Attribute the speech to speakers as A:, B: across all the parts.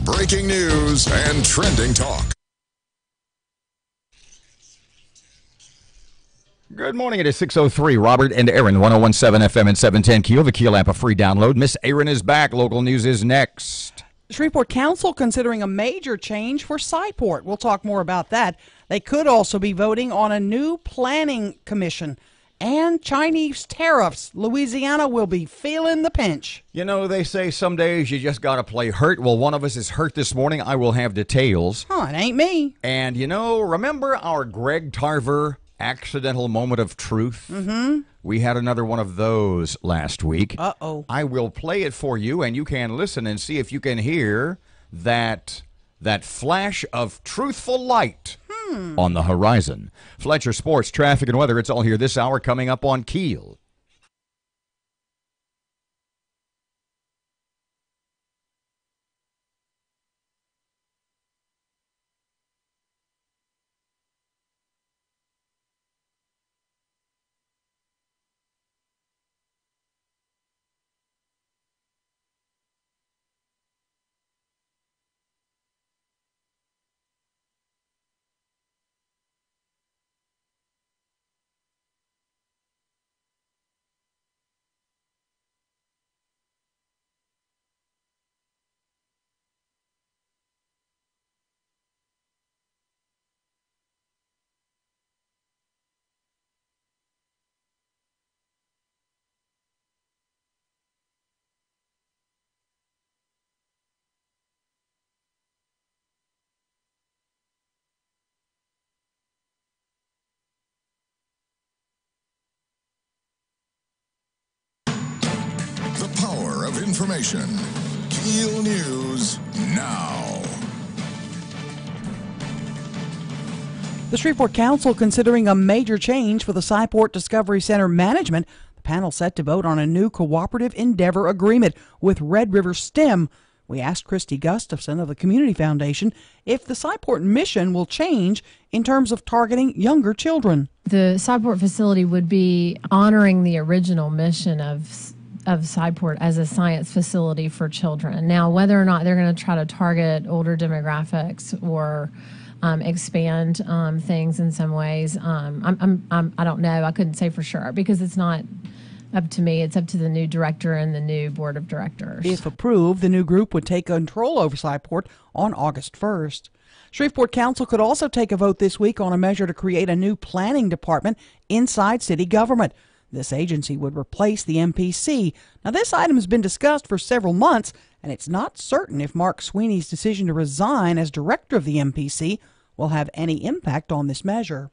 A: Breaking news and trending talk.
B: Good morning. It is 6:03. Robert and Erin, 1017 FM and 710 KEEL. The KEEL app, a free download. Miss Erin is back. Local news is next.
C: Shreveport Council considering a major change for Scyport. We'll talk more about that. They could also be voting on a new planning commission. And Chinese tariffs. Louisiana will be feeling the pinch.
B: You know, they say some days you just got to play hurt. Well, one of us is hurt this morning. I will have details.
C: It ain't me.
B: And, you know, remember our Greg Tarver accidental moment of truth?
C: Mm-hmm.
B: We had another one of those last week.
C: Uh-oh.
B: I will play it for you, and you can listen and see if you can hear that flash of truthful light on the horizon. Fletcher Sports, traffic, and weather. It's all here this hour coming up on KEEL.
A: The power of information. KEEL News now.
C: The Shreveport Council considering a major change for the Scyport Discovery Center management. The panel set to vote on a new cooperative endeavor agreement with Red River STEM. We asked Christy Gustafson of the Community Foundation if the Scyport mission will change in terms of targeting younger children.
D: The Scyport facility would be honoring the original mission of Scyport as a science facility for children. Now, whether or not they're going to try to target older demographics or expand things in some ways, I don't know. I couldn't say for sure because it's not up to me. It's up to the new director and the new board of directors.
C: If approved, the new group would take control over Scyport on August 1st. Shreveport Council could also take a vote this week on a measure to create a new planning department inside city government. This agency would replace the MPC. Now, this item has been discussed for several months, and it's not certain if Mark Sweeney's decision to resign as director of the MPC will have any impact on this measure.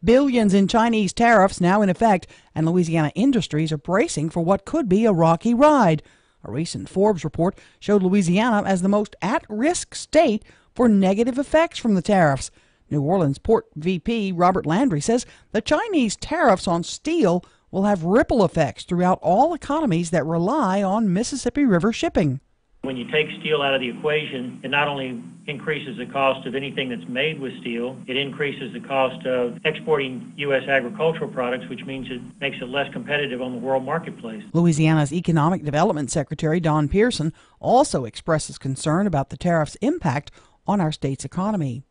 C: Billions in Chinese tariffs now in effect, and Louisiana industries are bracing for what could be a rocky ride. A recent Forbes report showed Louisiana as the most at-risk state for negative effects from the tariffs. New Orleans Port VP Robert Landry says the Chinese tariffs on steel will have ripple effects throughout all economies that rely on Mississippi River shipping.
E: When you take steel out of the equation, it not only increases the cost of anything that's made with steel, it increases the cost of exporting U.S. agricultural products, which means it makes it less competitive on the world marketplace.
C: Louisiana's Economic Development Secretary Don Pearson also expresses concern about the tariffs' impact on our state's economy.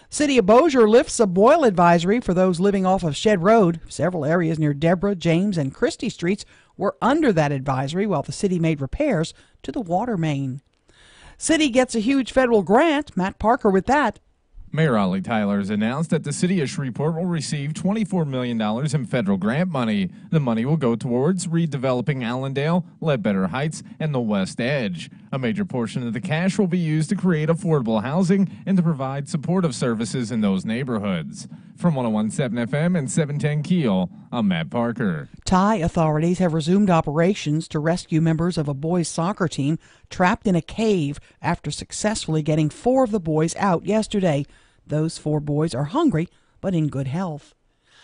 C: City of Bossier lifts a boil advisory for those living off of Shed Road. Several areas near Deborah, James, and Christie Streets were under that advisory while the city made repairs to the water main. City gets a huge federal grant. Matt Parker with that.
F: Mayor Ollie Tyler has announced that the city of Shreveport will receive $24 million in federal grant money. The money will go towards redeveloping Allendale, Ledbetter Heights, and the West Edge. A major portion of the cash will be used to create affordable housing and to provide supportive services in those neighborhoods. From 1017 FM and 710 KEEL, I'm Matt Parker.
C: Thai authorities have resumed operations to rescue members of a boys' soccer team trapped in a cave after successfully getting 4 of the boys out yesterday. Those 4 boys are hungry, but in good health.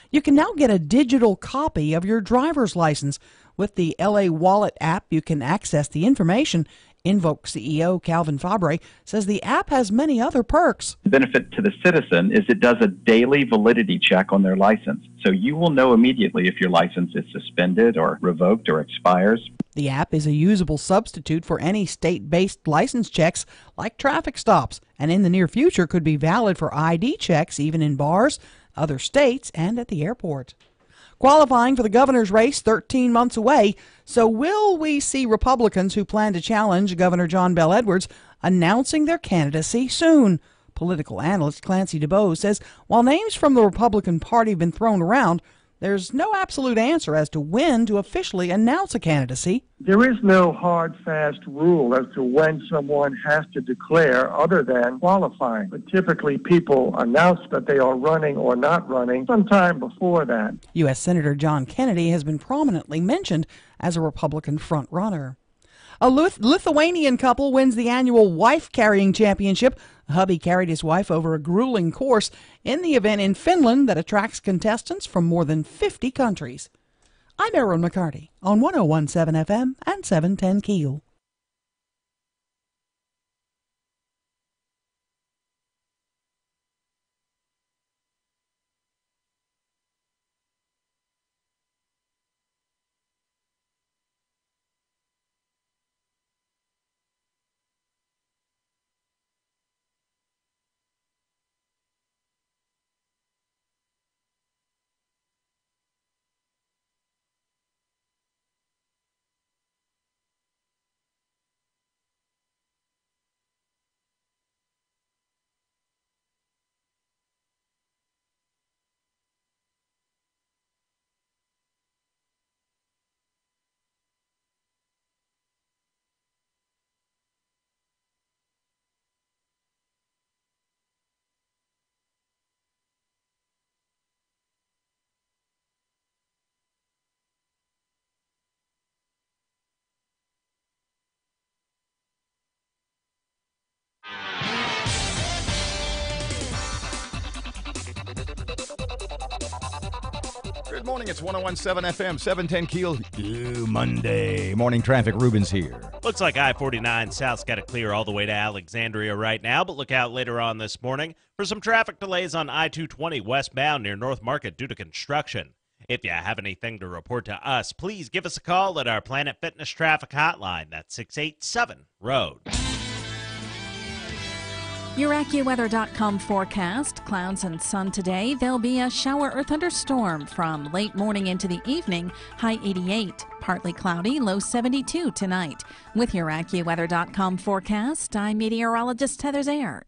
C: You can now get a digital copy of your driver's license. With the LA Wallet app, you can access the information Invoke CEO Calvin Fabre says the app has many other perks.
G: The benefit to the citizen is it does a daily validity check on their license. So you will know immediately if your license is suspended or revoked or expires.
C: The app is a usable substitute for any state-based license checks like traffic stops, and in the near future could be valid for ID checks even in bars, other states, and at the airport. Qualifying for the governor's race 13 months away, so will we see Republicans who plan to challenge Governor John Bel Edwards announcing their candidacy soon? Political analyst Clancy DeBose says while names from the Republican Party have been thrown around, there's no absolute answer as to when to officially announce a candidacy.
H: There is no hard, fast rule as to when someone has to declare other than qualifying. But typically people announce that they are running or not running sometime before that.
C: U.S. Senator John Kennedy has been prominently mentioned as a Republican frontrunner. A Lithuanian couple wins the annual wife carrying championship. A hubby carried his wife over a grueling course in the event in Finland that attracts contestants from more than 50 countries. I'm Erin McCarty on 101.7 FM and 710 KEEL.
B: Good morning. It's 101.7 FM, 710 KEEL. Monday morning traffic. Ruben's here.
I: Looks like I-49 South's got to clear all the way to Alexandria right now, but look out later on this morning for some traffic delays on I-220 westbound near North Market due to construction. If you have anything to report to us, please give us a call at our Planet Fitness traffic hotline. That's 687-ROAD.
J: Your AccuWeather.com forecast. Clouds and sun today. There'll be a shower or thunderstorm from late morning into the evening. High 88. Partly cloudy. Low 72 tonight. With your AccuWeather.com forecast, I'm meteorologist Heather Zayer.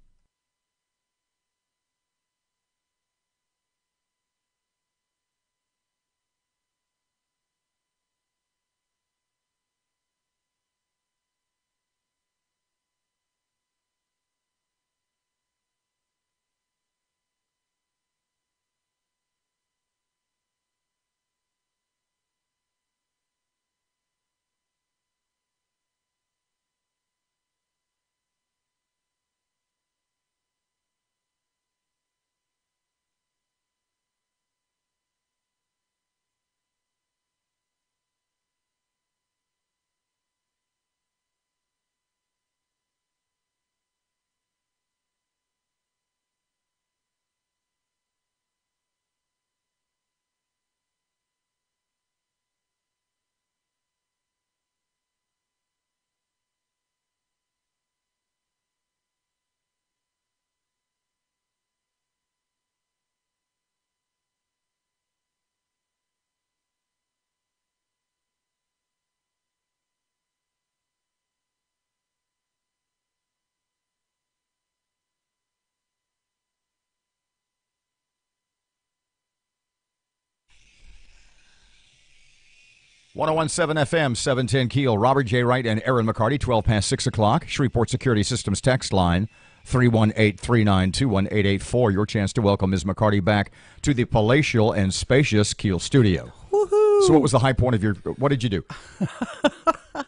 B: .101.7 FM, 710 KEEL. Robert J. Wright and Erin McCarty, 12 past 6 o'clock. Shreveport Security Systems text line, 318-392-1884. Your chance to welcome Ms. McCarty back to the palatial and spacious KEEL studio.
C: Woohoo!
B: So what was the high point of your, what did you do?
C: I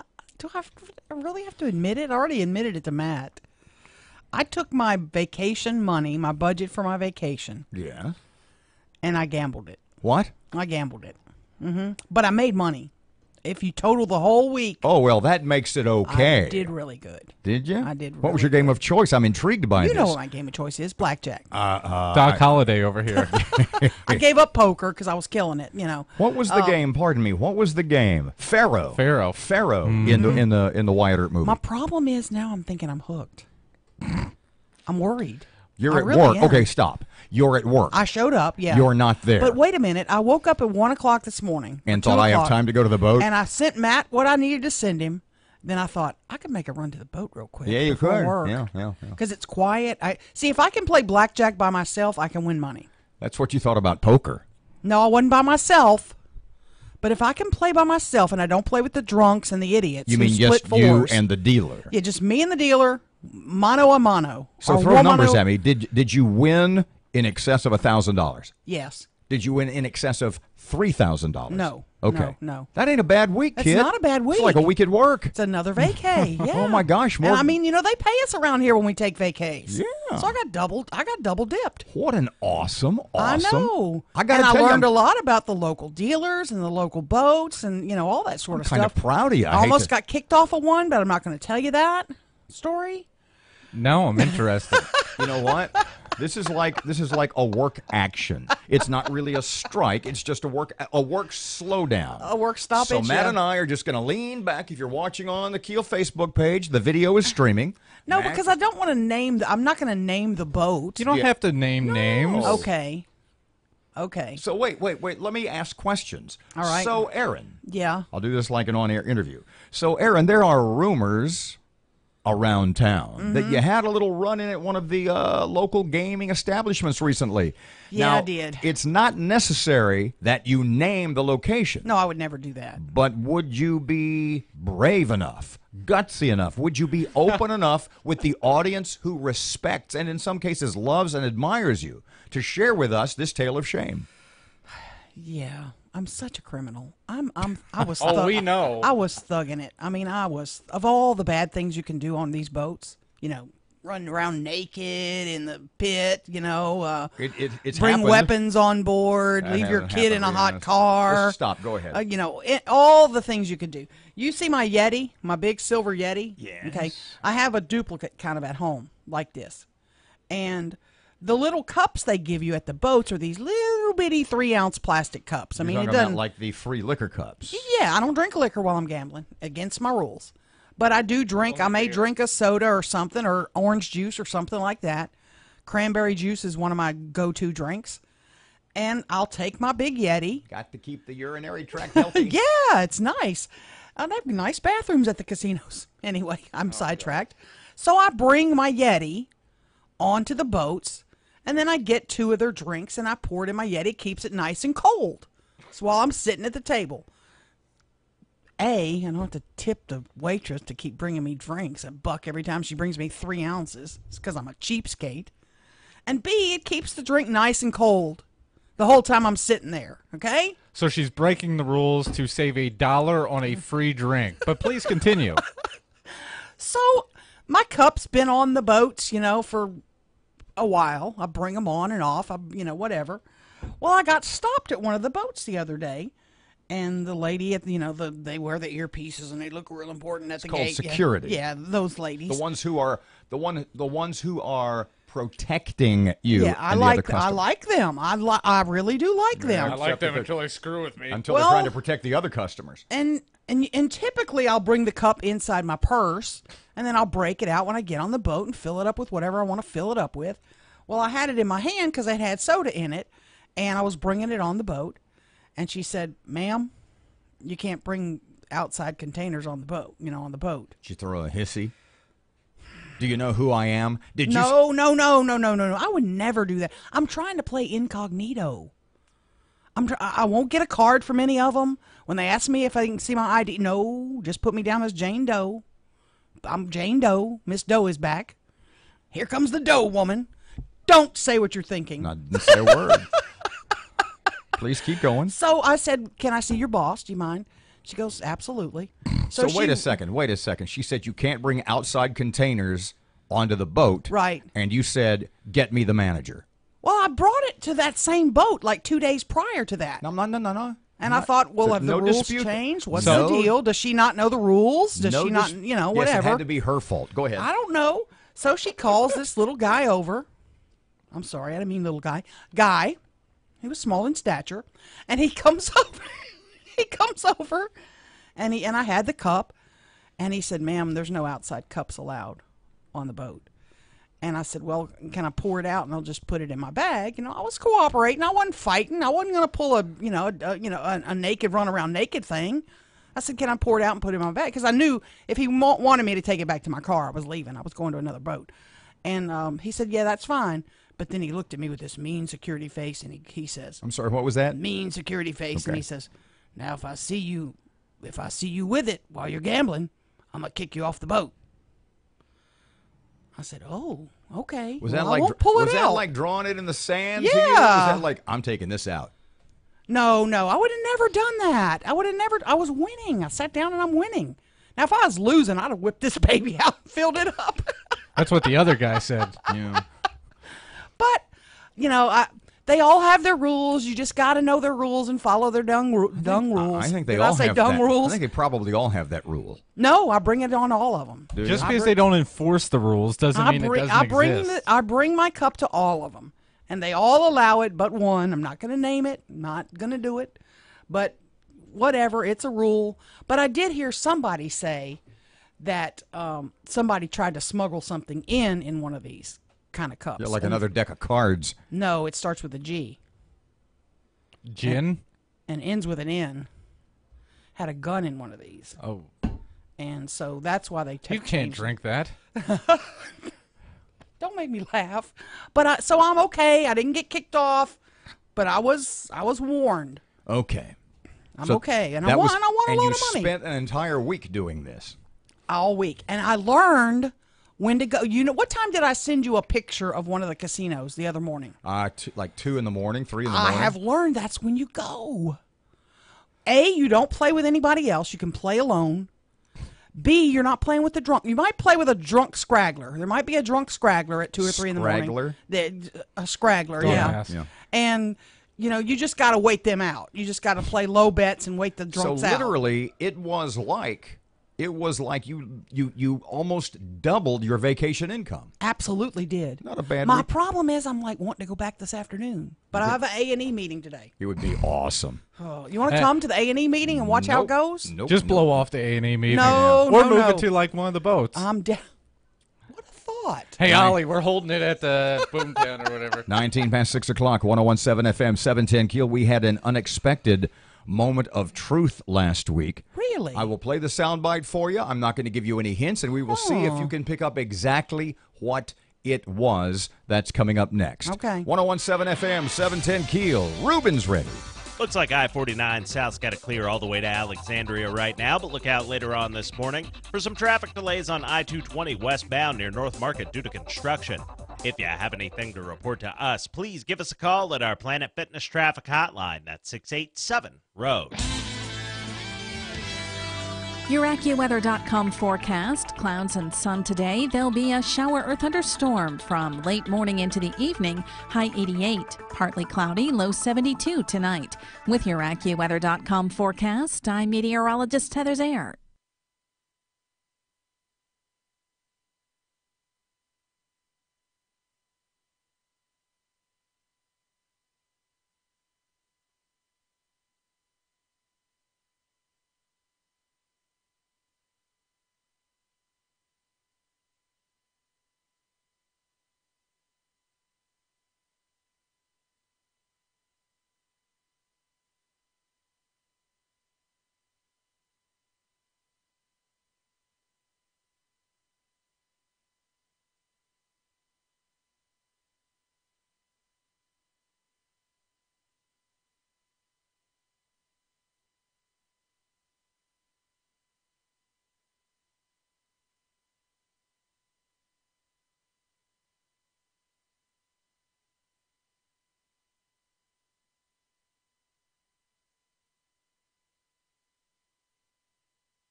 C: really have to admit it? I already admitted it to Matt. I took my vacation money, my budget for my vacation.
B: Yeah.
C: And I gambled it.
B: What?
C: I gambled it. But I made money. If you total the whole week,
B: Oh, well, that makes it okay.
C: I did really good.
B: Did you?
C: I did
B: What was
C: really
B: your game of choice? I'm intrigued by
C: You
B: this.
C: know what my game of choice is, blackjack.
F: Doc Holliday over here.
C: I gave up poker because I was killing it. You know.
B: What was the game? Pardon me. What was the game? Pharaoh.
F: Pharaoh.
B: In the Wyatt Earp movie.
C: My problem is now I'm thinking I'm hooked. I'm worried.
B: You're
C: I
B: at
C: really
B: work.
C: am.
B: Okay, stop. You're at work.
C: I showed up. Yeah.
B: You're not there.
C: But wait a minute. I woke up at 1 o'clock this morning
B: And
C: or 2
B: thought I have
C: o'clock,
B: time to go to the boat.
C: And I sent Matt what I needed to send him. Then I thought I could make a run to the boat real quick.
B: Yeah, you
C: before
B: could.
C: work.
B: Yeah.
C: Because it's quiet. I see if I can play blackjack by myself, I can win money.
B: That's what you thought about poker.
C: No, I wasn't by myself. But if I can play by myself and I don't play with the drunks and the idiots,
B: You
C: who
B: mean
C: split
B: just
C: fours,
B: you and the dealer?
C: yeah, just me and the dealer, mano a mano.
B: So
C: Or
B: throw
C: one
B: numbers
C: mano-
B: at me. Did you win in excess of $1,000?
C: Yes.
B: Did you win in excess of $3,000?
C: No.
B: Okay.
C: No.
B: That ain't a bad week,
C: That's
B: kid.
C: not a bad week.
B: It's like a week at work.
C: It's another vacay. Yeah.
B: Oh my gosh, more-
C: And I mean, you know, they pay us around here when we take vacays.
B: Yeah.
C: So I got double dipped.
B: What an awesome.
C: I know.
B: I got to
C: and
B: tell
C: I learned
B: you,
C: a lot about the local dealers and the local boats and, you know, all that sort of
B: kind
C: stuff.
B: of proud of you.
C: I almost got kicked off of one, but I'm not going to tell you that story.
F: Now I'm interested.
B: You know what? This is like a work action. It's not really a strike. It's just a work slowdown.
C: A work stoppage.
B: So Matt and I are just going to lean back. If you're watching on the KEEL Facebook page, the video is streaming.
C: No,
B: Matt-
C: because I don't want to name. I'm not going to name the boat.
F: You don't have to name names.
C: Okay.
B: So wait. Let me ask questions.
C: All right.
B: So Erin,
C: Yeah.
B: I'll do this like an on-air interview. So Erin, there are rumors around town that you had a little run-in at one of the local gaming establishments recently.
C: Yeah,
B: now,
C: I did.
B: It's not necessary that you name the location.
C: No, I would never do that.
B: But would you be brave enough, gutsy enough? Would you be open enough with the audience who respects and in some cases loves and admires you to share with us this tale of shame?
C: Yeah. I'm such a criminal. I was.
F: Oh, we know.
C: I was thugging it. I mean, I was. Of all the bad things you can do on these boats, you know, running around naked in the pit, you know,
B: It's
C: bring
B: happened.
C: weapons on board, leave your
B: hasn't
C: kid in a
B: happened,
C: hot
B: yeah.
C: car.
B: Just stop. Go ahead.
C: You know, all the things you could do. You see my Yeti, my big silver Yeti?
B: Yes.
C: Okay. I have a duplicate kind of at home like this. And the little cups they give you at the boats are these little bitty 3-ounce plastic cups. I
B: You're
C: mean, it
B: talking about
C: doesn't.
B: like the free liquor cups.
C: Yeah, I don't drink liquor while I'm gambling, against my rules. But I do drink. I may drink a soda or something, or orange juice or something like that. Cranberry juice is one of my go-to drinks. And I'll take my big Yeti.
B: Got to keep the urinary tract healthy.
C: Yeah, it's nice. And they have nice bathrooms at the casinos. Anyway, I'm sidetracked. So I bring my Yeti onto the boats, and then I get 2 of their drinks, and I pour it in my Yeti. Keeps it nice and cold. So while I'm sitting at the table, I don't have to tip the waitress to keep bringing me drinks. $1 every time she brings me 3 ounces. It's because I'm a cheapskate. And B, it keeps the drink nice and cold the whole time I'm sitting there, okay?
F: So she's breaking the rules to save $1 on a free drink. But please continue.
C: So my cup's been on the boats, you know, for a while. I bring them on and off, whatever. Well, I got stopped at one of the boats the other day, and the lady at they wear the earpieces and they look real important at the
B: called
C: gate.
B: security.
C: Yeah, those ladies.
B: The ones who are protecting you.
C: Yeah, I
B: and the other
C: like
B: customers.
C: them. I really do like them.
F: I like them until they screw with me.
B: Until they're trying to protect the other customers.
C: And typically I'll bring the cup inside my purse, and then I'll break it out when I get on the boat and fill it up with whatever I want to fill it up with. Well, I had it in my hand because it had soda in it, and I was bringing it on the boat. And she said, "Ma'am, you can't bring outside containers on the boat, on the boat."
B: Did you throw a hissy? Do you know who I am?
C: No. I would never do that. I'm trying to play incognito. I won't get a card from any of them. When they ask me if I can see my ID, no, just put me down as Jane Doe. I'm Jane Doe. Miss Doe is back. Here comes the Doe woman. Don't say what you're thinking.
B: I didn't say a word. Please keep going.
C: So I said, "Can I see your boss? Do you mind?" She goes, "Absolutely."
B: So wait a second. She said you can't bring outside containers onto the boat.
C: Right.
B: And you said, "Get me the manager."
C: Well, I brought it to that same boat like 2 days prior to that.
B: No.
C: And I thought, well, have the rules
B: dispute.
C: changed? What's
B: No.
C: the deal? Does she not know the rules? Does
B: No
C: she not, whatever?
B: Yes, it had to be her fault. Go ahead.
C: I don't know. So she calls this little guy over. I'm sorry, I didn't mean little guy. Guy. He was small in stature. And he comes over. He comes over. And I had the cup. And he said, ma'am, there's no outside cups allowed on the boat. And I said, well, can I pour it out and I'll just put it in my bag? I was cooperating. I wasn't fighting. I wasn't going to pull a naked run around naked thing. I said, can I pour it out and put it in my bag? Because I knew if he wanted me to take it back to my car, I was leaving. I was going to another boat. And he said, yeah, that's fine. But then he looked at me with this mean security face, and he says,
B: I'm sorry, what was that?
C: Mean security face.
B: Okay.
C: And he says, now if I see you with it while you're gambling, I'm going to kick you off the boat. I said, "Oh, okay.
B: Was
C: well,
B: that like
C: I won't pull it
B: was
C: out.
B: that like drawing it in the sand?
C: Yeah.
B: To you? Was that like I'm taking this out?
C: No, I would have never done that. I would have never. I was winning. I sat down and I'm winning. Now, if I was losing, I'd have whipped this baby out and filled it up.
F: That's what the other guy said.
B: Yeah.
C: But they all have their rules. You just got to know their rules and follow their dung rules.
B: I think they
C: Did
B: all
C: I say
B: have
C: dung
B: that.
C: rules?
B: I think they probably all have that rule.
C: No, I bring it on all of them.
F: Just because they don't enforce the rules doesn't mean it doesn't exist.
C: I bring my cup to all of them, and they all allow it but one. I'm not going to name it. I'm not going to do it. But whatever, it's a rule. But I did hear somebody say that somebody tried to smuggle something in one of these kind of cups.
B: Yeah, like another deck of cards.
C: No, it starts with a G.
F: Gin?
C: And ends with an N. Had a gun in one of these.
F: Oh.
C: And so that's why they
F: You can't drink that.
C: Don't make me laugh. But so I'm okay. I didn't get kicked off, but I was warned.
B: Okay.
C: I'm
B: So
C: okay, and I
B: that
C: won
B: was-
C: a lot of money.
B: And you spent an entire week doing this.
C: All week, and I learned when to go. What time did I send you a picture of one of the casinos the other morning?
B: Like 2 in the morning, 3 in the morning.
C: I have learned that's when you go. A, you don't play with anybody else. You can play alone. B, you're not playing with the drunk. You might play with a drunk scraggler. There might be a drunk scraggler at 2 or 3 in the morning.
B: Scraggler?
C: A scraggler,
F: Dumbass.
B: Yeah.
C: And you just got to wait them out. You just got to play low bets and wait the drunks
B: So
C: out.
B: literally, it was like you almost doubled your vacation income.
C: Absolutely did.
B: Not a bad
C: My
B: week.
C: problem is I'm like wanting to go back this afternoon, but I have an A&E meeting today.
B: It would be awesome.
C: Oh, you want to come to the A&E meeting and watch how it goes?
B: Nope.
F: Just blow off the A&E meeting.
C: No,
F: Or
C: no,
F: move
C: no.
F: it to like one of the boats.
C: I'm down. What a thought.
F: Hey, Ollie, we're holding it at the Boomtown or whatever.
B: 19 past 6 o'clock, 101.7 FM, 710 Keel. We had an unexpected moment of truth last week.
C: Really?
B: I will play the soundbite for you. I'm not going to give you any hints, and we will see if you can pick up exactly what it was. That's coming up next.
C: Okay.
B: 101.7 FM, 710 Keel. Ruben's ready.
I: Looks like I-49 South's got it clear all the way to Alexandria right now, but look out later on this morning for some traffic delays on I-220 westbound near North Market due to construction. If you have anything to report to us, please give us a call at our Planet Fitness traffic hotline. That's 687-ROAD.
J: Your AccuWeather.com forecast. Clouds and sun today. There'll be a shower or thunderstorm from late morning into the evening. High 88. Partly cloudy. Low 72 tonight. With your AccuWeather.com forecast, I'm meteorologist Heather Zayer.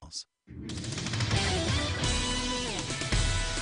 I: else.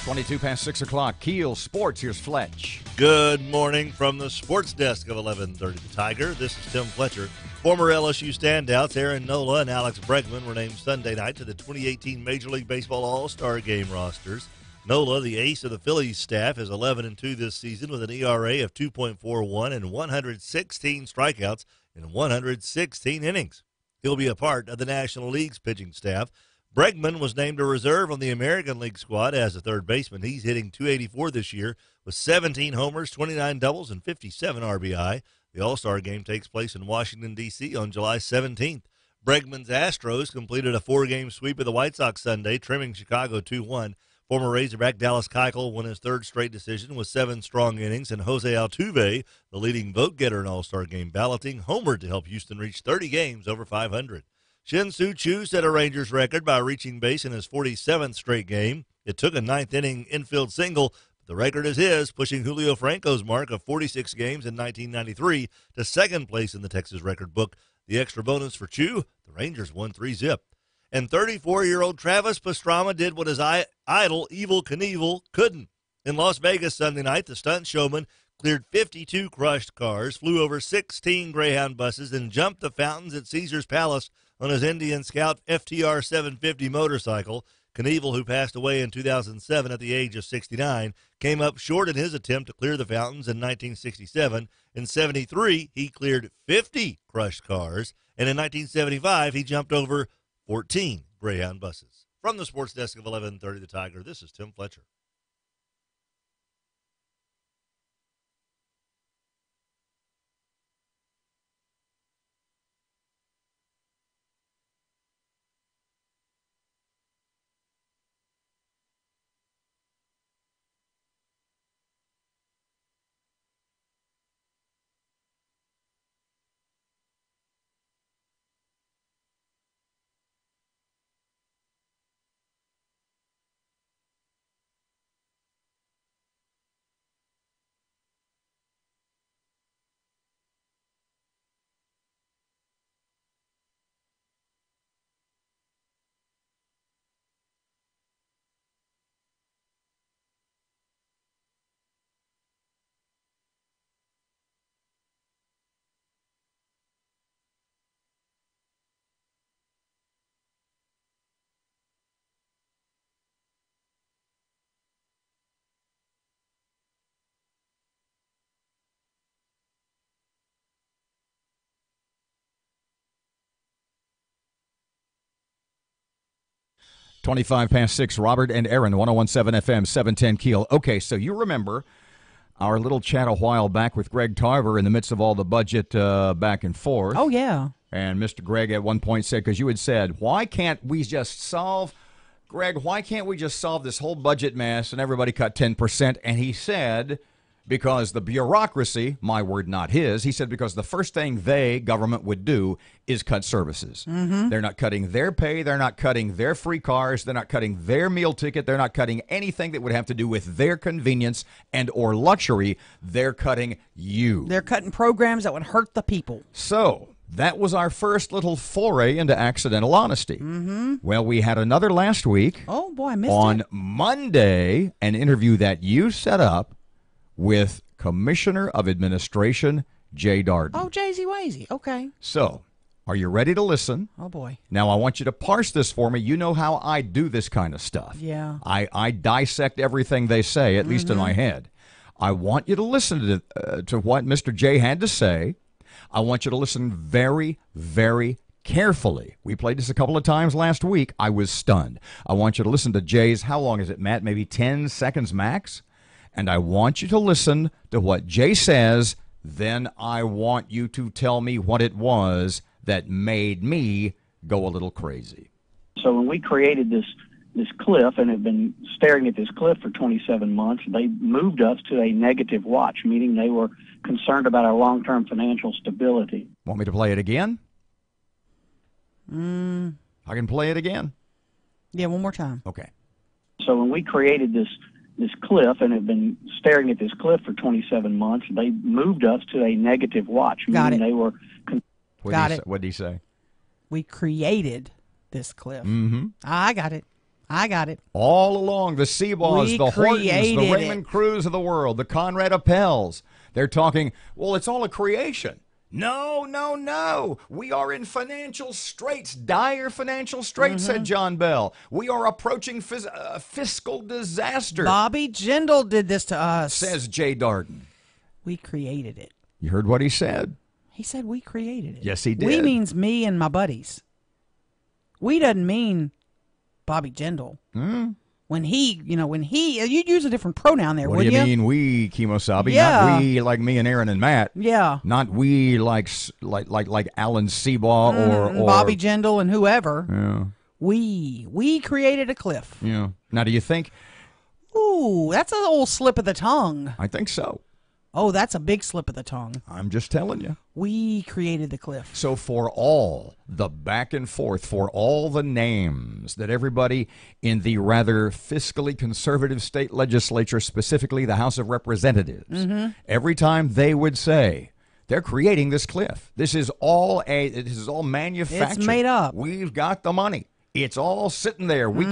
B: 22 past 6 o'clock. Keel Sports. Here's Fletch.
K: Good morning from the sports desk of 1130 The Tiger. This is Tim Fletcher. Former LSU standouts Aaron Nola and Alex Bregman were named Sunday night to the 2018 Major League Baseball All-Star Game rosters. Nola, the ace of the Phillies staff, is 11-2 this season with an ERA of 2.41 and 116 strikeouts in 116 innings. He'll be a part of the National League's pitching staff. Bregman was named a reserve on the American League squad as a third baseman. He's hitting .284 this year with 17 homers, 29 doubles, and 57 RBI. The All-Star Game takes place in Washington, D.C. on July 17th. Bregman's Astros completed a 4-game sweep of the White Sox Sunday, trimming Chicago 2-1. Former Razorback Dallas Keuchel won his third straight decision with 7 strong innings, and Jose Altuve, the leading vote-getter in All-Star Game balloting, homered to help Houston reach 30 games over 500. Shin-Soo Choo set a Rangers record by reaching base in his 47th straight game. It took a ninth-inning infield single. The record is his, pushing Julio Franco's mark of 46 games in 1993 to second place in the Texas record book. The extra bonus for Choo, the Rangers won 3-zip. And 34-year-old Travis Pastrana did what his idol, Evel Knievel, couldn't. In Las Vegas Sunday night, the stunt showman cleared 52 crushed cars, flew over 16 Greyhound buses, and jumped the fountains at Caesar's Palace on his Indian Scout FTR 750 motorcycle. Knievel, who passed away in 2007 at the age of 69, came up short in his attempt to clear the fountains in 1967. In 73, he cleared 50 crushed cars, and in 1975, he jumped over 14 Greyhound buses. From the sports desk of 1130 The Tiger, this is Tim Fletcher.
B: .25 Robert and Erin, 101.7 FM, 710 Keel. Okay, so you remember our little chat a while back with Greg Tarver in the midst of all the budget back and forth.
C: Oh, yeah.
B: And Mr. Greg at one point said, because you had said, why can't we just solve this whole budget mess and everybody cut 10%? And he said, because the bureaucracy, my word, not his, he said because the first thing government would do is cut services.
C: Mm-hmm.
B: They're not cutting their pay. They're not cutting their free cars. They're not cutting their meal ticket. They're not cutting anything that would have to do with their convenience and or luxury. They're cutting you.
C: They're cutting programs that would hurt the people.
B: So that was our first little foray into accidental honesty.
C: Mm-hmm.
B: Well, we had another last week.
C: Oh, boy, I missed
B: on
C: it.
B: Monday, an interview that you set up with Commissioner of Administration Jay Darden.
C: Oh, Jay-Z Wazy. Okay.
B: So, are you ready to listen?
C: Oh, boy.
B: Now, I want you to parse this for me. You know how I do this kind of stuff.
C: Yeah.
B: I dissect everything they say, at least in my head. I want you to listen to what Mr. Jay had to say. I want you to listen very, very carefully. We played this a couple of times last week. I was stunned. I want you to listen to Jay's, how long is it, Matt? Maybe 10 seconds max? And I want you to listen to what Jay says. Then I want you to tell me what it was that made me go a little crazy.
L: So when we created this cliff and have been staring at this cliff for 27 months, they moved us to a negative watch, meaning they were concerned about our long-term financial stability.
B: Want me to play it again?
C: I
B: can play it again.
C: Yeah, one more time.
B: Okay.
L: So when we created this cliff and have been staring at this cliff for 27 months, they moved us to a negative watch.
C: Got
L: meaning
C: it.
L: They were.
B: What did he say?
C: We created this cliff.
B: Mm-hmm.
C: I got it.
B: All along, the Seabaws, the Hortons, the Raymond Cruz of the world, the Conrad Appels, they're talking, well, it's all a creation. No, no, no. We are in financial straits, dire financial straits, said John Bell. We are approaching fiscal disaster.
C: Bobby Jindal did this to us,
B: says Jay Darden.
C: We created it.
B: You heard what he said?
C: He said we created it.
B: Yes, he did.
C: We means me and my buddies. We doesn't mean Bobby Jindal. When you'd use a different pronoun there,
B: wouldn't you? What do you mean we, Kimosabe?
C: Yeah.
B: Not we like me and Erin and Matt.
C: Yeah.
B: Not we like Alan Seabaugh or
C: Bobby Jindal and whoever.
B: Yeah.
C: We created a cliff.
B: Yeah. Now, do you think?
C: Ooh, that's an old slip of the tongue.
B: I think so.
C: Oh, that's a big slip of the tongue.
B: I'm just telling you.
C: We created the cliff.
B: So for all the back and forth, for all the names that everybody in the rather fiscally conservative state legislature, specifically the House of Representatives, every time they would say, they're creating this cliff. This is all manufactured.
C: It's made up.
B: We've got the money. It's all sitting there. We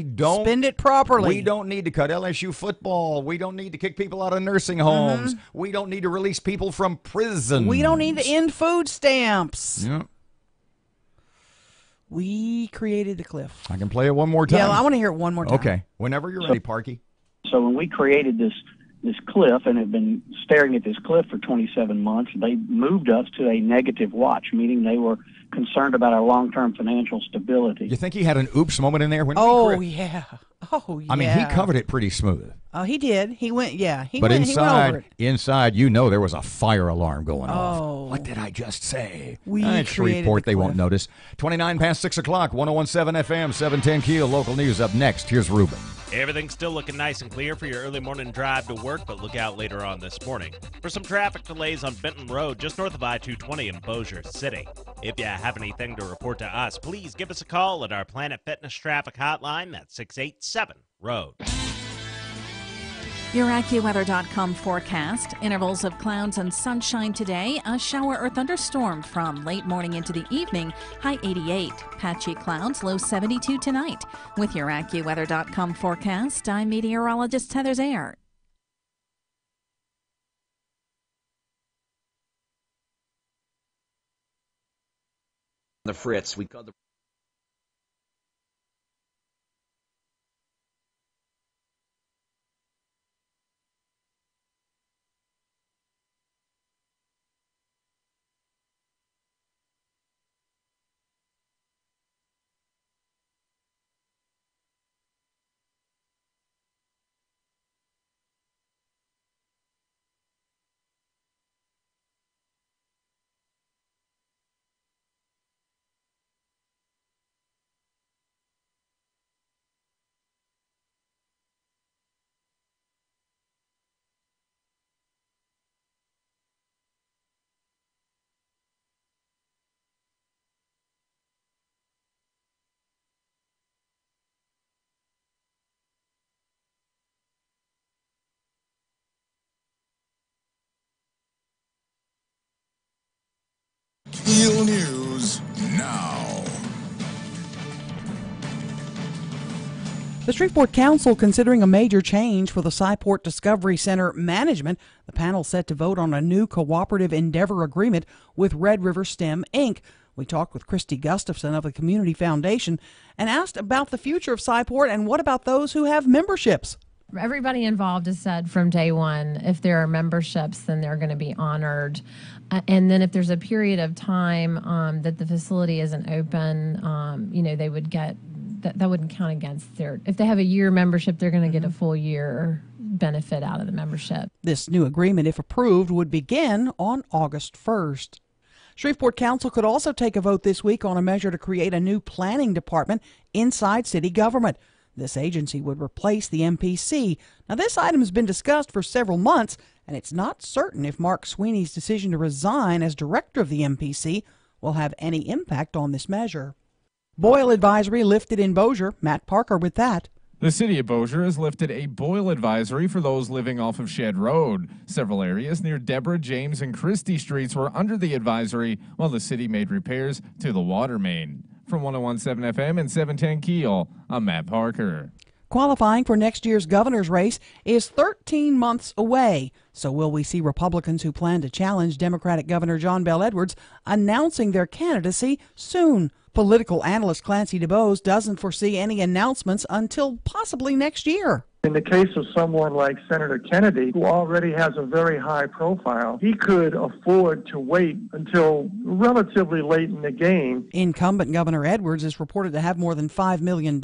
B: don't
C: spend it properly.
B: We don't need to cut LSU football. We don't need to kick people out of nursing homes. We don't need to release people from prison.
C: We don't need to end food stamps.
B: Yeah.
C: We created the cliff.
B: I can play it one more time.
C: Yeah, I want to hear it one more time.
B: Okay. Whenever you're ready, Parky.
L: So when we created this cliff and have been staring at this cliff for 27 months, they moved us to a negative watch, meaning they were concerned about our long-term financial stability.
B: You think he had an oops moment in there?
C: Yeah.
B: I mean, he covered it pretty smooth.
C: Oh, he did. He went over it.
B: Inside, there was a fire alarm going off. What did I just say?
C: Shreveport,
B: they won't notice. 29 past 6 o'clock, 101.7 FM, 710 KEEL. Local news up next. Here's Ruben.
I: Everything's still looking nice and clear for your early morning drive to work, but look out later on this morning for some traffic delays on Benton Road, just north of I-220 in Bossier City. If you have anything to report to us, please give us a call at our Planet Fitness traffic hotline. That's 687-ROAD.
J: Your AccuWeather.com forecast. Intervals of clouds and sunshine today. A shower or thunderstorm from late morning into the evening. High 88. Patchy clouds. Low 72 tonight. With your AccuWeather.com forecast, I'm meteorologist Heather Zayer.
M: The Fritz. We call the
A: KEEL News now.
C: The Shreveport Council considering a major change for the Cyport Discovery Center management. The panel set to vote on a new cooperative endeavor agreement with Red River STEM, Inc. We talked with Christy Gustafson of the Community Foundation and asked about the future of Cyport and what about those who have memberships.
D: Everybody involved has said from day one, if there are memberships, then they're going to be honored. And then if there's a period of time that the facility isn't open, they would get, that wouldn't count against their, if they have a year membership, they're going to get a full year benefit out of the membership.
C: This new agreement, if approved, would begin on August 1st. Shreveport Council could also take a vote this week on a measure to create a new planning department inside city government. This agency would replace the MPC. Now, this item has been discussed for several months, and it's not certain if Mark Sweeney's decision to resign as director of the MPC will have any impact on this measure. Boil advisory lifted in Bossier. Matt Parker with that.
F: The city of Bossier has lifted a boil advisory for those living off of Shed Road. Several areas near Deborah, James, and Christie Streets were under the advisory while the city made repairs to the water main. From 101.7 FM and 710 KEEL, I'm Matt Parker.
C: Qualifying for next year's governor's race is 13 months away. So will we see Republicans who plan to challenge Democratic Governor John Bel Edwards announcing their candidacy soon? Political analyst Clancy DeBose doesn't foresee any announcements until possibly next year.
H: In the case of someone like Senator Kennedy, who already has a very high profile, he could afford to wait until relatively late in the game.
C: Incumbent Governor Edwards is reported to have more than $5 million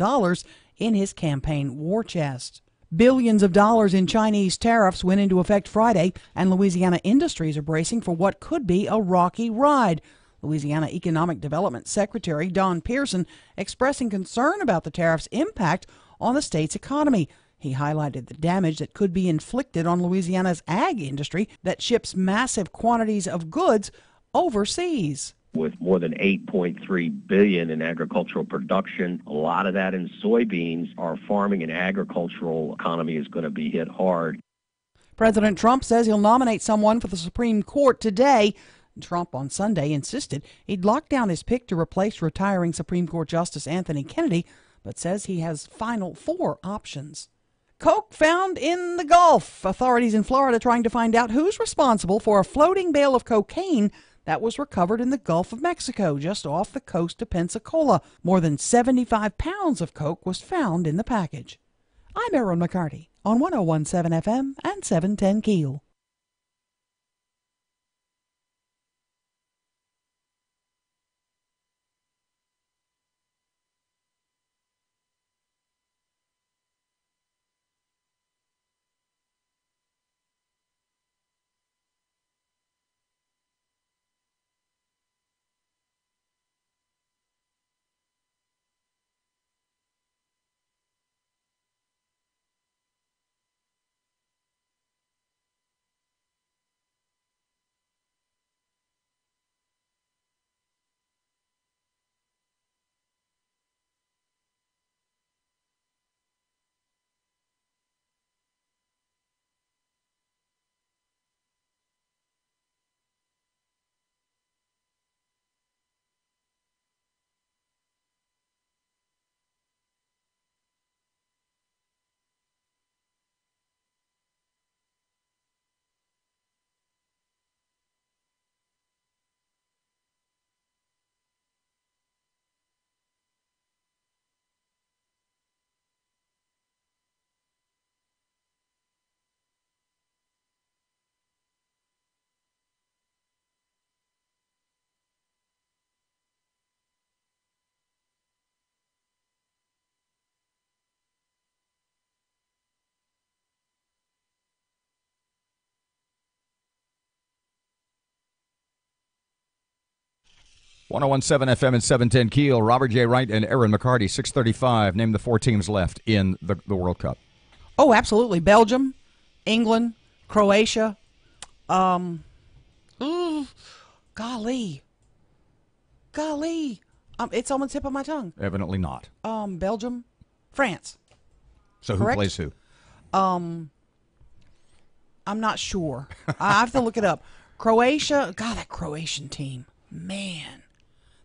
C: in his campaign war chest. Billions of dollars in Chinese tariffs went into effect Friday, and Louisiana industries are bracing for what could be a rocky ride. Louisiana Economic Development Secretary Don Pearson expressing concern about the tariffs' impact on the state's economy. He highlighted the damage that could be inflicted on Louisiana's ag industry that ships massive quantities of goods overseas.
N: With more than $8.3 billion in agricultural production, a lot of that in soybeans, our farming and agricultural economy is going to be hit hard.
C: President Trump says he'll nominate someone for the Supreme Court today. Trump on Sunday insisted he'd lock down his pick to replace retiring Supreme Court Justice Anthony Kennedy, but says he has final 4 options. Coke found in the Gulf. Authorities in Florida trying to find out who's responsible for a floating bale of cocaine that was recovered in the Gulf of Mexico, just off the coast of Pensacola. More than 75 pounds of coke was found in the package. I'm Erin McCarty on 101.7 FM and 710 KEEL.
B: .101.7 FM and 710 KEEL. Robert J. Wright and Erin McCarty, 6:35. Name the 4 teams left in the World Cup.
C: Oh, absolutely. Belgium, England, Croatia. Golly. It's on the tip of my tongue.
B: Evidently not.
C: Belgium, France.
B: So who
C: Correct?
B: plays who?
C: I'm not sure. I have to look it up. Croatia. God, that Croatian team. Man.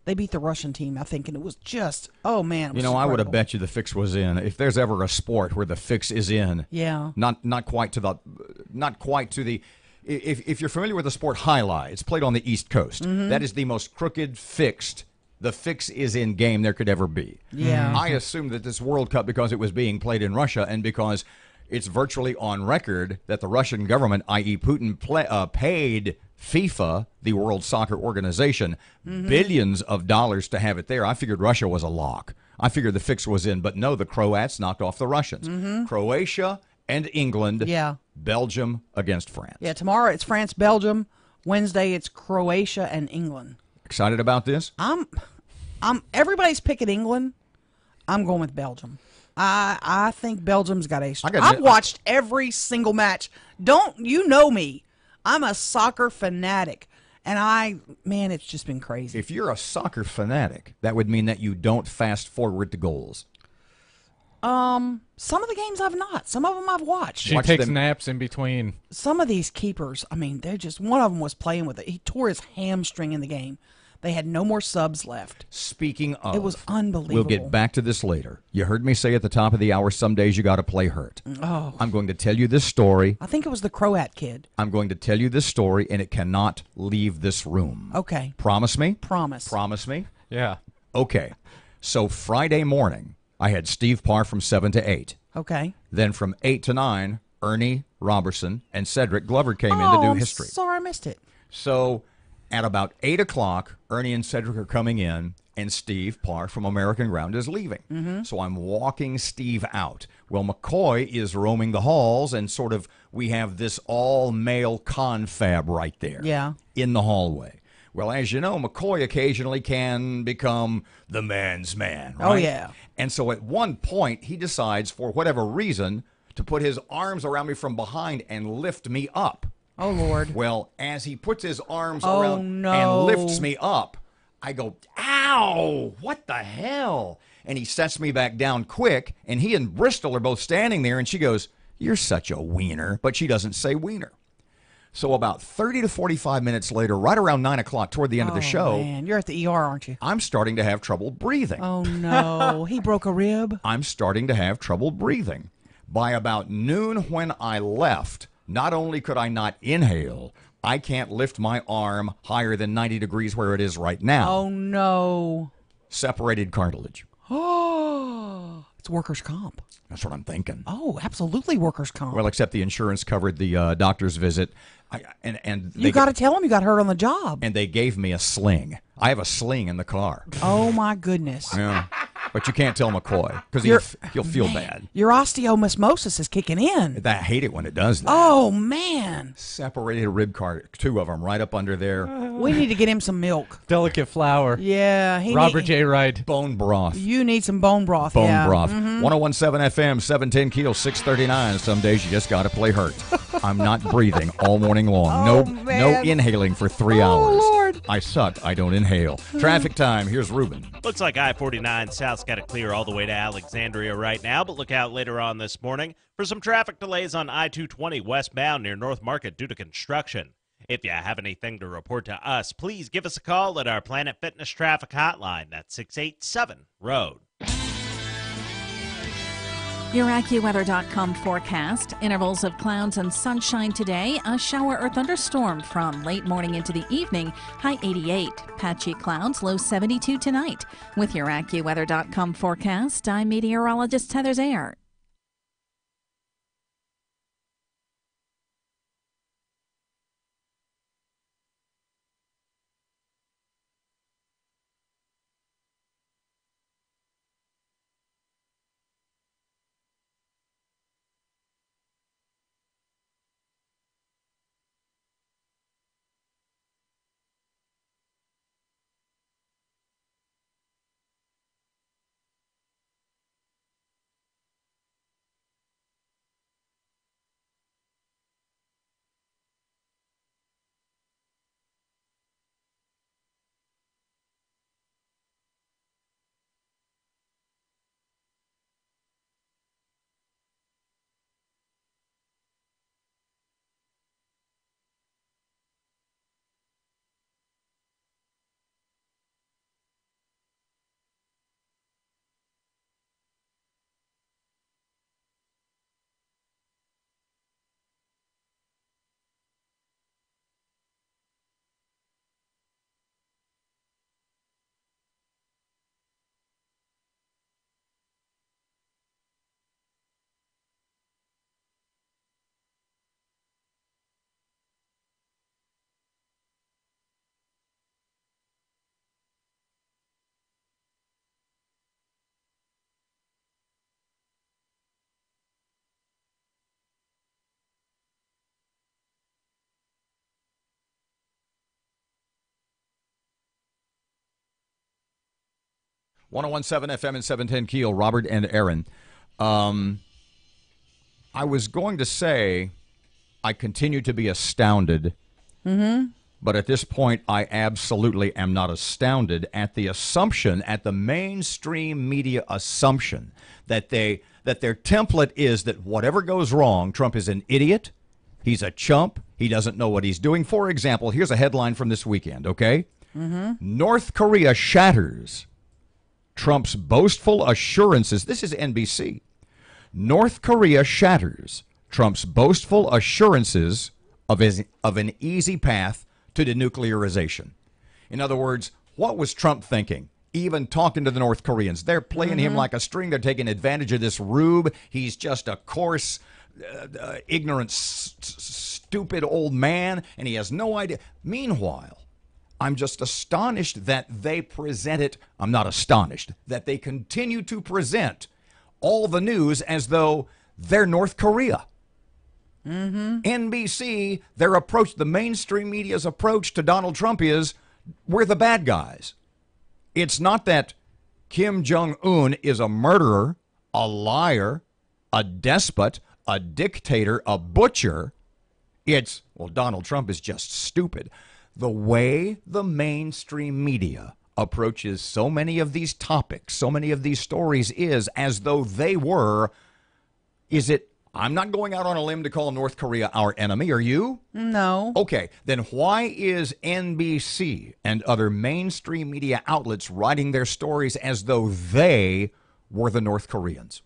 C: They beat the Russian team, I think, and it was just, oh, man.
B: You know, I would have bet you the fix was in. If there's ever a sport where the fix is in.
C: Yeah.
B: Not quite to the, if you're familiar with the sport highlight, it's played on the East Coast.
C: Mm-hmm.
B: That is the most crooked fixed. The fix is in game there could ever be.
C: Yeah.
B: I assumed that this World Cup, because it was being played in Russia and because it's virtually on record that the Russian government, i.e. Putin, paid FIFA, the World Soccer Organization, billions of dollars to have it there. I figured Russia was a lock. I figured the fix was in. But no, the Croats knocked off the Russians. Croatia and England.
C: Yeah.
B: Belgium against France.
C: Yeah, tomorrow it's France, Belgium. Wednesday it's Croatia and England.
B: Excited about this?
C: Everybody's picking England. I'm going with Belgium. I think Belgium's got a. I've watched every single match. You know me? I'm a soccer fanatic, and it's just been crazy.
B: If you're a soccer fanatic, that would mean that you don't fast forward to goals.
C: Some of the games I've not. Some of them I've watched.
O: She takes naps in between.
C: Some of these keepers, they're just. One of them was playing with it. He tore his hamstring in the game. They had no more subs left.
B: Speaking of,
C: it was unbelievable.
B: We'll get back to this later. You heard me say at the top of the hour, some days you got to play hurt.
C: Oh.
B: I'm going to tell you this story.
C: I think it was the Croat kid.
B: I'm going to tell you this story, and it cannot leave this room.
C: Okay.
B: Promise me?
C: Promise.
B: Promise me?
O: Yeah.
B: Okay. So Friday morning, I had Steve Parr from 7 to 8.
C: Okay.
B: Then from 8 to 9, Ernie Robertson and Cedric Glover came in to do history.
C: Sorry I missed it.
B: So at about 8 o'clock, Ernie and Cedric are coming in, and Steve Parr from American Ground is leaving.
C: Mm-hmm.
B: So I'm walking Steve out. Well, McCoy is roaming the halls, and sort of we have this all-male confab right there in the hallway. Well, as you know, McCoy occasionally can become the man's man, right?
C: Oh, yeah.
B: And so at one point, he decides, for whatever reason, to put his arms around me from behind and lift me up.
C: Oh, Lord.
B: Well, as he puts his arms
C: Oh,
B: around
C: no.
B: and lifts me up, I go, ow, what the hell? And he sets me back down quick, and he and Bristol are both standing there, and she goes, you're such a wiener, but she doesn't say wiener. So about 30 to 45 minutes later, right around 9 o'clock toward the end of the show,
C: Man, you're at the ER, aren't you?
B: I'm starting to have trouble breathing.
C: Oh, no. He broke a rib?
B: I'm starting to have trouble breathing. By about noon when I left, not only could I not inhale, I can't lift my arm higher than 90 degrees where it is right now.
C: Oh, no.
B: Separated cartilage.
C: Oh, it's workers' comp.
B: That's what I'm thinking.
C: Oh, absolutely workers' comp.
B: Well, except the insurance covered the doctor's visit.
C: You got to tell him you got hurt on the job.
B: And they gave me a sling. I have a sling in the car.
C: Oh, my goodness.
B: Yeah. But you can't tell McCoy because he'll feel bad.
C: Your osteomosmosis is kicking in.
B: I hate it when it does that.
C: Oh, man.
B: Separated rib card, 2 of them right up under there.
C: We need to get him some milk.
O: Delicate flour.
C: Yeah.
O: Robert J. Wright.
B: Bone broth.
C: You need some bone broth.
B: Bone broth.
C: Mm-hmm.
B: 1017 FM, 710 Keel, 639. Some days you just got to play hurt. I'm not breathing all morning long. No inhaling for 3 hours.
C: Lord.
B: I suck. I don't inhale. Traffic time. Here's Ruben.
I: Looks like I-49 South's got it clear all the way to Alexandria right now, but look out later on this morning for some traffic delays on I-220 westbound near North Market due to construction. If you have anything to report to us, please give us a call at our Planet Fitness traffic hotline. That's 687-ROAD.
J: Your AccuWeather.com forecast. Intervals of clouds and sunshine today. A shower or thunderstorm from late morning into the evening. High 88. Patchy clouds, low 72 tonight. With your AccuWeather.com forecast, I'm meteorologist Heather Zayer.
B: .117 FM and 710 Keel, Robert and Erin. I was going to say I continue to be astounded, but at this point I absolutely am not astounded at the assumption, at the mainstream media assumption that their template is that whatever goes wrong, Trump is an idiot, he's a chump, he doesn't know what he's doing. For example, here's a headline from this weekend, okay? North Korea shatters Trump's boastful assurances. This is NBC. North Korea shatters Trump's boastful assurances of an easy path to denuclearization. In other words, what was Trump thinking? Even talking to the North Koreans. They're playing him like a string. They're taking advantage of this rube. He's just a coarse, ignorant, stupid old man, and he has no idea. Meanwhile, I'm just astonished that they present it. I'm not astonished that they continue to present all the news as though they're North Korea. NBC, their approach, the mainstream media's approach to Donald Trump is, we're the bad guys. It's not that Kim Jong-un is a murderer, a liar, a despot, a dictator, a butcher. It's, well, Donald Trump is just stupid. The way the mainstream media approaches so many of these topics, so many of these stories is as though they were, I'm not going out on a limb to call North Korea our enemy. Are you?
C: No.
B: Okay, then why is NBC and other mainstream media outlets writing their stories as though they were the North Koreans?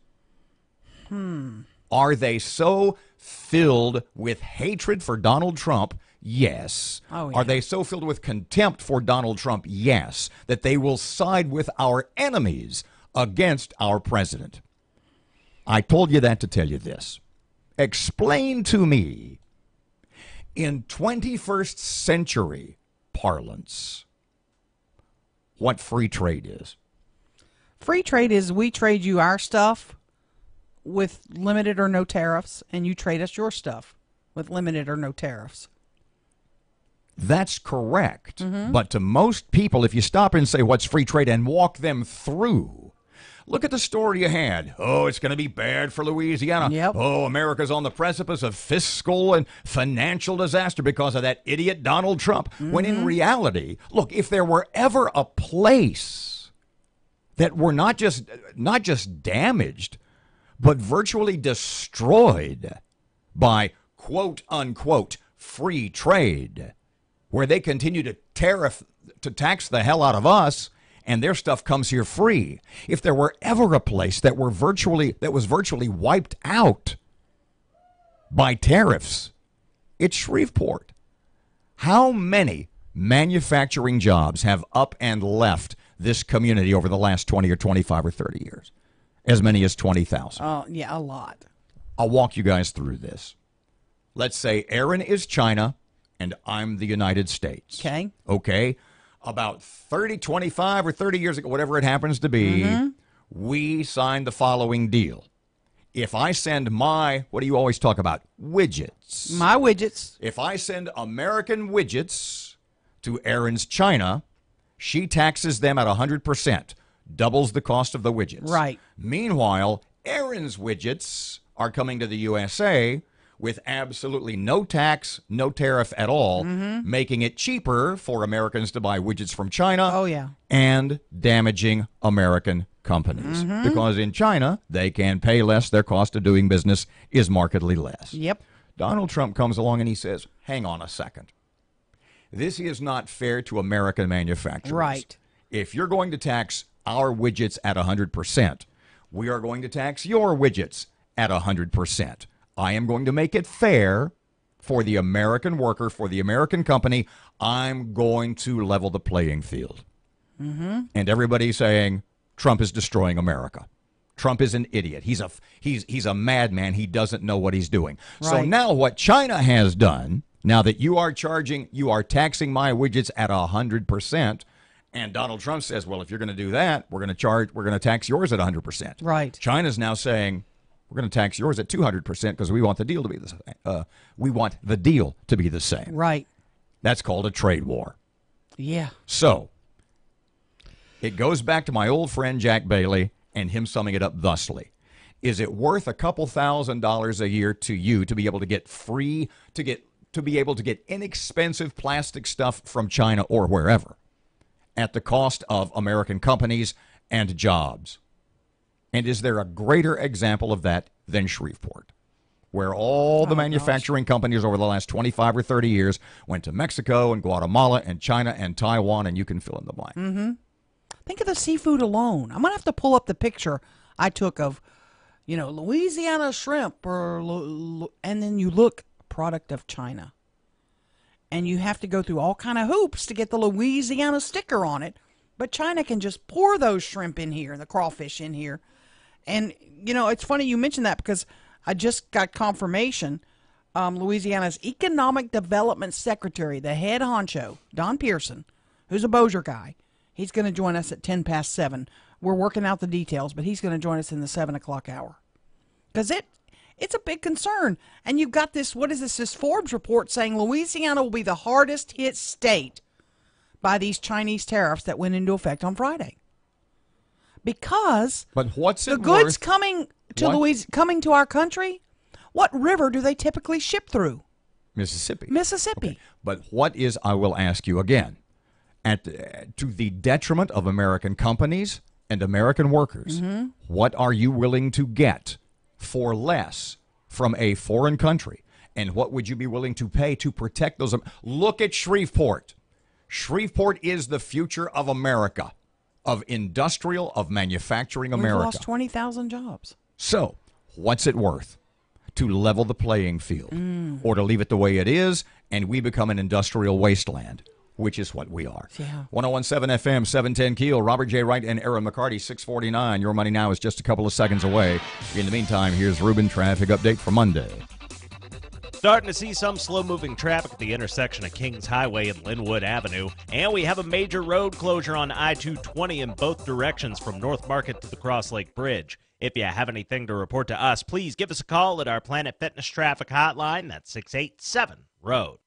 B: Are they so filled with hatred for Donald Trump? Yes.
C: Oh, yeah.
B: Are they so filled with contempt for Donald Trump? Yes. That they will side with our enemies against our president. I told you that to tell you this. Explain to me, in 21st century parlance, what free trade is.
C: Free trade is we trade you our stuff with limited or no tariffs, and you trade us your stuff with limited or no tariffs.
B: That's correct. But to most people, if you stop and say, what's free trade, and walk them through, look at the story you had. Oh, it's going to be bad for Louisiana.
C: Yep.
B: Oh, America's on the precipice of fiscal and financial disaster because of that idiot Donald Trump. When in reality, look, if there were ever a place that were not just damaged, but virtually destroyed by quote unquote free trade, where they continue to tax the hell out of us, and their stuff comes here free. If there were ever a place that was virtually wiped out by tariffs, it's Shreveport. How many manufacturing jobs have up and left this community over the last 20 or 25 or 30 years? As many as 20,000.
C: Yeah, a lot.
B: I'll walk you guys through this. Let's say Erin is China and I'm the United States.
C: Okay.
B: Okay. About 25 or 30 years ago, whatever it happens to be, we signed the following deal. If I send what do you always talk about? Widgets.
C: My widgets.
B: If I send American widgets to Erin's China, she taxes them at 100%, doubles the cost of the widgets.
C: Right.
B: Meanwhile, Erin's widgets are coming to the USA with absolutely no tax, no tariff at all, making it cheaper for Americans to buy widgets from China.
C: Oh, yeah.
B: And damaging American companies. Because in China, they can pay less. Their cost of doing business is markedly less.
C: Yep.
B: Donald Trump comes along and he says, hang on a second. This is not fair to American manufacturers.
C: Right.
B: If you're going to tax our widgets at 100%, we are going to tax your widgets at 100%. I am going to make it fair for the American worker, for the American company. I'm going to level the playing field. And everybody's saying Trump is destroying America. Trump is an idiot. He's a madman. He doesn't know what he's doing.
C: Right.
B: So now what China has done, now that you are taxing my widgets at 100%, and Donald Trump says, well, if you're going to do that, we're going to tax yours at 100%.
C: Right.
B: China's now saying, we're going to tax yours at 200% because we want the deal to be the same. We want the deal to be the same.
C: Right.
B: That's called a trade war.
C: Yeah.
B: So it goes back to my old friend Jack Bailey and him summing it up thusly. Is it worth a couple $1,000s a year to you to be able to get inexpensive plastic stuff from China or wherever at the cost of American companies and jobs? And is there a greater example of that than Shreveport? where all the manufacturing companies over the last 25 or 30 years went to Mexico and Guatemala and China and Taiwan, and you can fill in the blank.
C: Mm-hmm. Think of the seafood alone. I'm going to have to pull up the picture I took of, Louisiana shrimp, and then you look, product of China. And you have to go through all kind of hoops to get the Louisiana sticker on it. But China can just pour those shrimp in here, the crawfish in here. And, it's funny you mentioned that because I just got confirmation. Louisiana's Economic Development Secretary, the head honcho, Don Pearson, who's a Bossier guy, he's going to join us at 10 past 7. We're working out the details, but he's going to join us in the 7 o'clock hour. Because it's a big concern. And you've got this Forbes report saying Louisiana will be the hardest hit state by these Chinese tariffs that went into effect on Friday. Because the goods coming to our country, what river do they typically ship through?
B: Mississippi.
C: Mississippi.
B: Okay. But I will ask you again, to the detriment of American companies and American workers, what are you willing to get for less from a foreign country? And what would you be willing to pay to protect those? Look at Shreveport. Shreveport is the future of America, of manufacturing America.
C: We've lost 20,000 jobs.
B: So, what's it worth to level the playing field or to leave it the way it is and we become an industrial wasteland, which is what we are?
C: Yeah.
B: 101.7 FM, 710 Keel, Robert J. Wright and Erin McCarty, 649. Your money now is just a couple of seconds away. In the meantime, here's Ruben Traffic Update for Monday.
I: Starting to see some slow-moving traffic at the intersection of Kings Highway and Linwood Avenue. And we have a major road closure on I-220 in both directions from North Market to the Cross Lake Bridge. If you have anything to report to us, please give us a call at our Planet Fitness Traffic Hotline. That's 687-ROAD.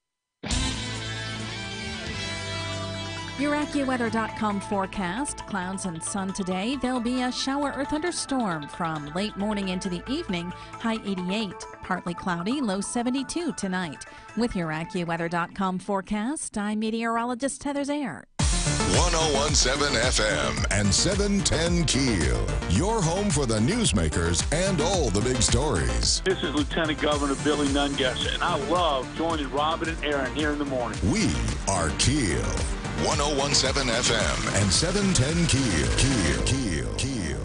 J: Your AccuWeather.com forecast. Clouds and sun today. There'll be a shower or thunderstorm from late morning into the evening. High 88. Partly cloudy. Low 72 tonight. With your AccuWeather.com forecast, I'm meteorologist Heather Zayer.
A: 101.7 FM and 710 Keel. Your home for the newsmakers and all the big stories.
P: This is Lieutenant Governor Billy Nungesser, and I love joining Robin and Erin here in the morning.
A: We are Keel. 101.7 FM and 710 Keel. Keel.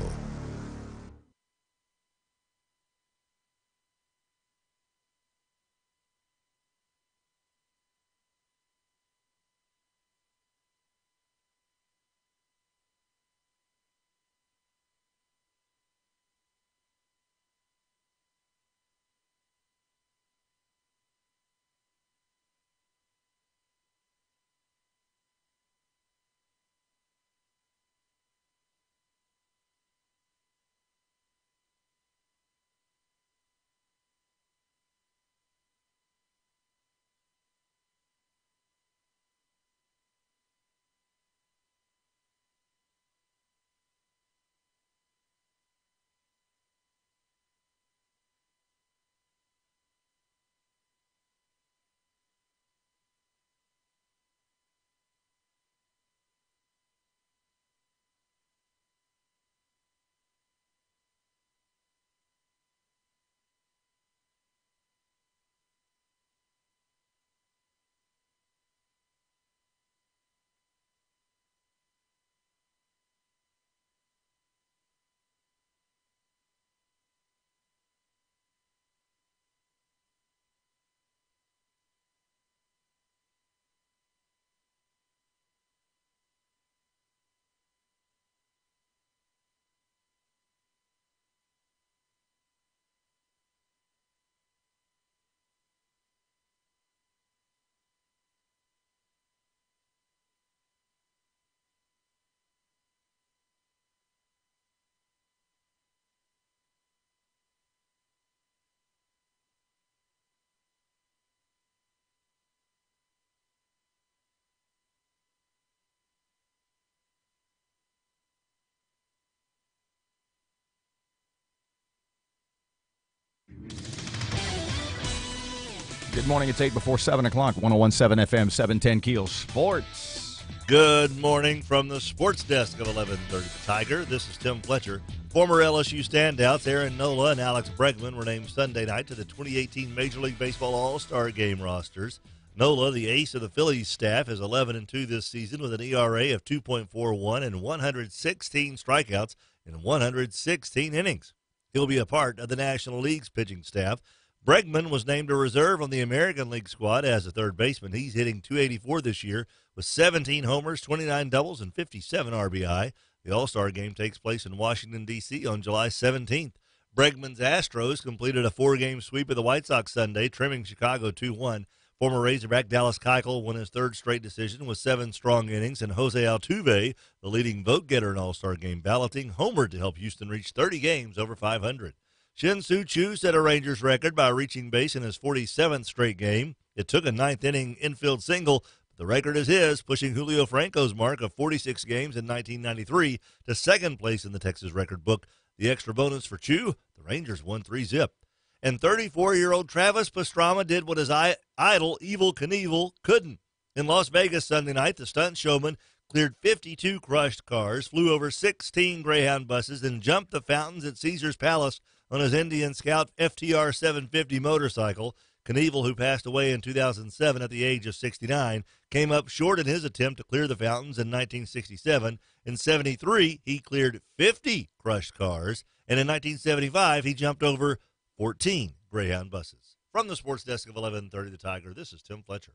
B: Good morning. It's 8 before 7 o'clock. 101.7 FM, 710 Keel Sports.
K: Good morning from the sports desk of 1130 The Tiger. This is Tim Fletcher. Former LSU standouts Aaron Nola and Alex Bregman were named Sunday night to the 2018 Major League Baseball All-Star Game rosters. Nola, the ace of the Phillies staff, is 11-2 this season with an ERA of 2.41 and 116 strikeouts in 116 innings. He'll be a part of the National League's pitching staff. Bregman was named a reserve on the American League squad as a third baseman. He's hitting .284 this year with 17 homers, 29 doubles, and 57 RBI. The All-Star Game takes place in Washington, D.C. on July 17th. Bregman's Astros completed a 4-game sweep of the White Sox Sunday, trimming Chicago 2-1. Former Razorback Dallas Keuchel won his third straight decision with 7 strong innings, and Jose Altuve, the leading vote-getter in All-Star Game balloting, homered to help Houston reach 30 games over 500. Shin-Soo Choo set a Rangers record by reaching base in his 47th straight game. It took a ninth-inning infield single. The record is his, pushing Julio Franco's mark of 46 games in 1993 to second place in the Texas record book. The extra bonus for Chu, the Rangers won 3-zip. And 34-year-old Travis Pastrana did what his idol, Evel Knievel, couldn't. In Las Vegas Sunday night, the stunt showman cleared 52 crushed cars, flew over 16 Greyhound buses, and jumped the fountains at Caesar's Palace on his Indian Scout FTR 750 motorcycle. Knievel, who passed away in 2007 at the age of 69, came up short in his attempt to clear the fountains in 1967. In 73, he cleared 50 crushed cars, and in 1975, he jumped over 14 Greyhound buses. From the sports desk of 1130 The Tiger, this is Tim Fletcher.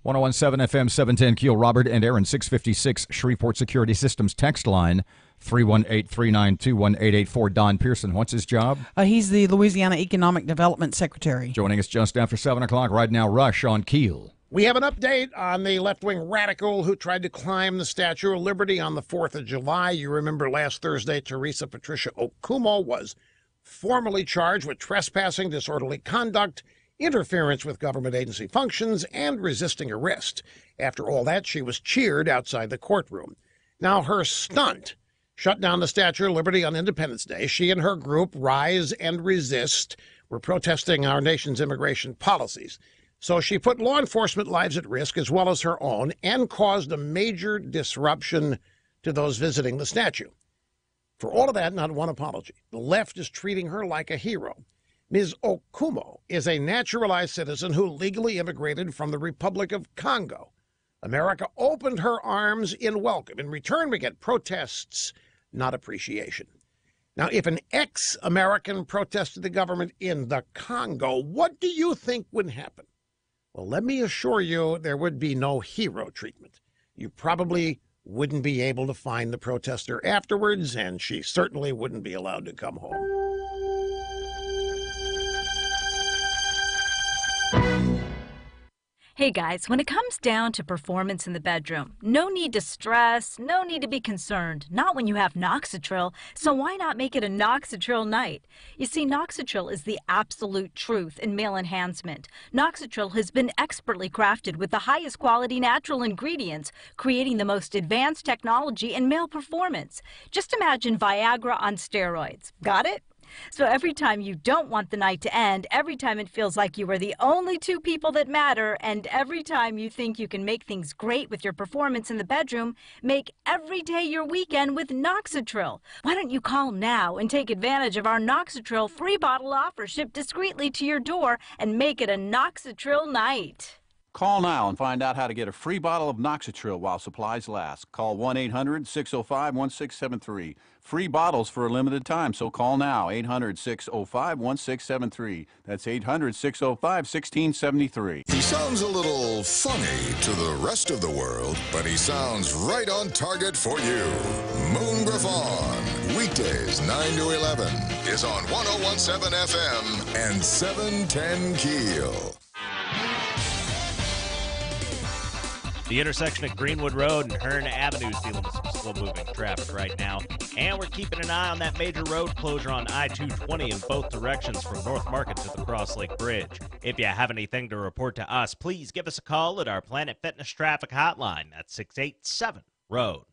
B: .1017 FM 710 Keel. Robert and Erin, 656 Shreveport Security Systems text line 318-392-1884. Don Pearson, what's his job?
C: He's the Louisiana Economic Development Secretary.
B: Joining us just after 7 o'clock right now, Rush on Keel.
Q: We have an update on the left-wing radical who tried to climb the Statue of Liberty on the 4th of July. You remember last Thursday, Teresa Patricia Okumo was formally charged with trespassing, disorderly conduct, interference with government agency functions, and resisting arrest. After all that, she was cheered outside the courtroom. Now, her stunt shut down the Statue of Liberty on Independence Day. She and her group, Rise and Resist, were protesting our nation's immigration policies. So she put law enforcement lives at risk as well as her own and caused a major disruption to those visiting the statue. For all of that, not one apology. The left is treating her like a hero. Ms. Okumo is a naturalized citizen who legally immigrated from the Republic of Congo. America opened her arms in welcome. In return, we get protests, not appreciation. Now, if an ex-American protested the government in the Congo, what do you think would happen? Well, let me assure you there would be no hero treatment. You probably wouldn't be able to find the protester afterwards, and she certainly wouldn't be allowed to come home.
R: Hey guys, when it comes down to performance in the bedroom, no need to stress, no need to be concerned, not when you have Noxitril, so why not make it a Noxitril night? You see, Noxitril is the absolute truth in male enhancement. Noxitril has been expertly crafted with the highest quality natural ingredients, creating the most advanced technology in male performance. Just imagine Viagra on steroids. Got it? So every time you don't want the night to end, every time it feels like you are the only two people that matter, and every time you think you can make things great with your performance in the bedroom, make every day your weekend with Noxitril. Why don't you call now and take advantage of our Noxitril free bottle offer shipped discreetly to your door and make it a Noxitril night.
S: Call now and find out how to get a free bottle of Noxitril while supplies last. Call 1-800-605-1673. Free bottles for a limited time, so call now. 800-605-1673. That's 800-605-1673.
A: He sounds a little funny to the rest of the world, but he sounds right on target for you. Moon Griffon, weekdays 9 to 11, is on 101.7 FM and 710 KEEL.
I: The intersection of Greenwood Road and Hearn Avenue is dealing with some slow-moving traffic right now. And we're keeping an eye on that major road closure on I-220 in both directions from North Market to the Cross Lake Bridge. If you have anything to report to us, please give us a call at our Planet Fitness traffic hotline at 687-ROAD.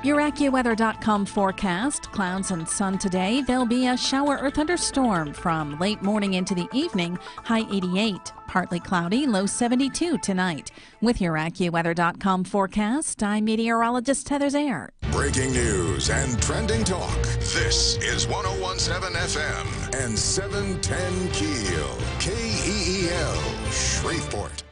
J: Your AccuWeather.com forecast. Clouds and sun today. There'll be a shower or thunderstorm from late morning into the evening. High 88. Partly cloudy. Low 72 tonight. With your AccuWeather.com forecast, I'm meteorologist Heather Zayer.
A: Breaking news and trending talk. This is 101.7 FM and 710 KEEL. KEEL, Shreveport.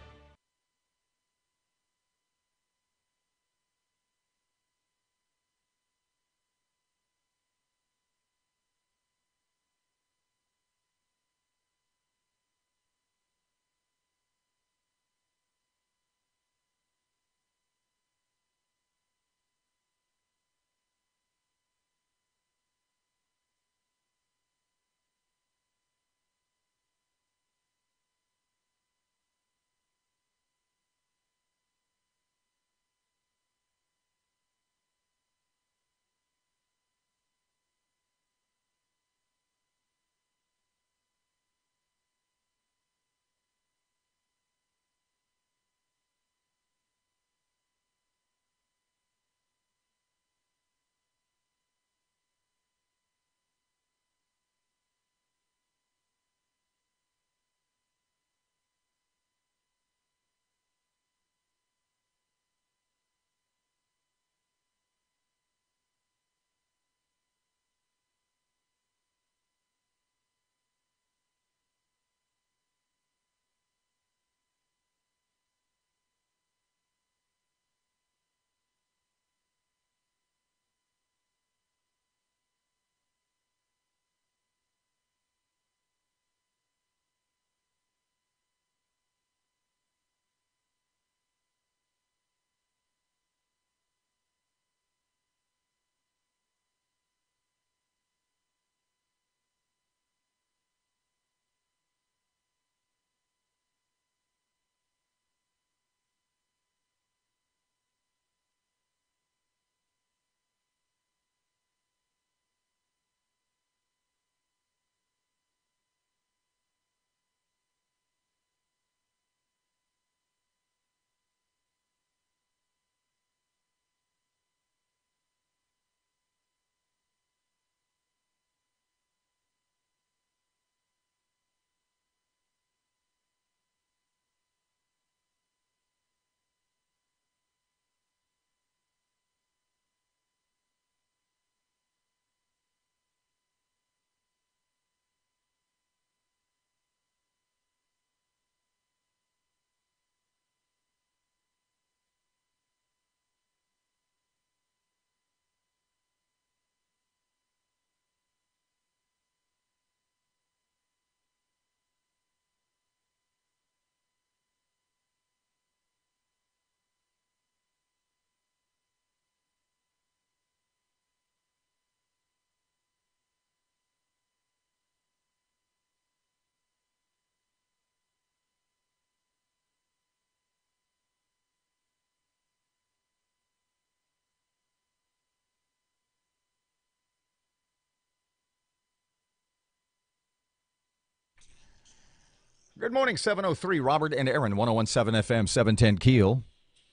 B: Good morning, 703. Robert and Erin, 1017 FM, 710 KEEL.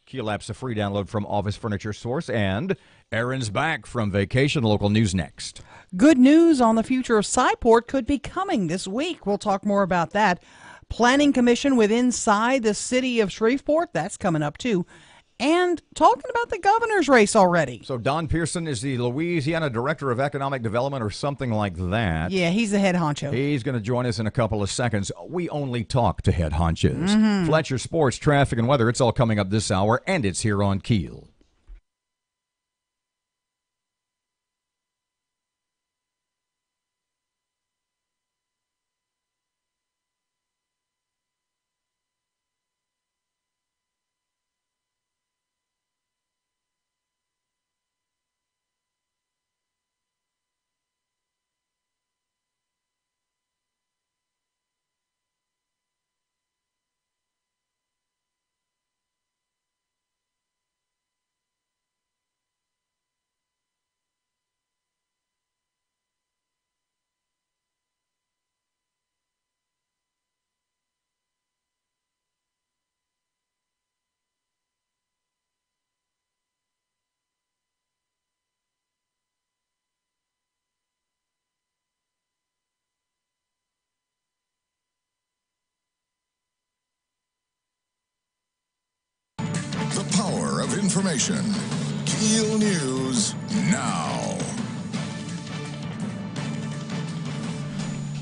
B: KEEL app's a free download from Office Furniture Source. And Erin's back from vacation. Local news next.
C: Good news on the future of Cyport could be coming this week. We'll talk more about that. Planning Commission with inside the city of Shreveport, that's coming up too. And talking about the governor's race already.
B: So Don Pearson is the Louisiana Director of Economic Development or something like that.
C: Yeah, he's the head honcho.
B: He's going to join us in a couple of seconds. We only talk to head honchos. Fletcher Sports, traffic, and weather. It's all coming up this hour, and it's here on KEEL.
A: The power of information. KEEL News now.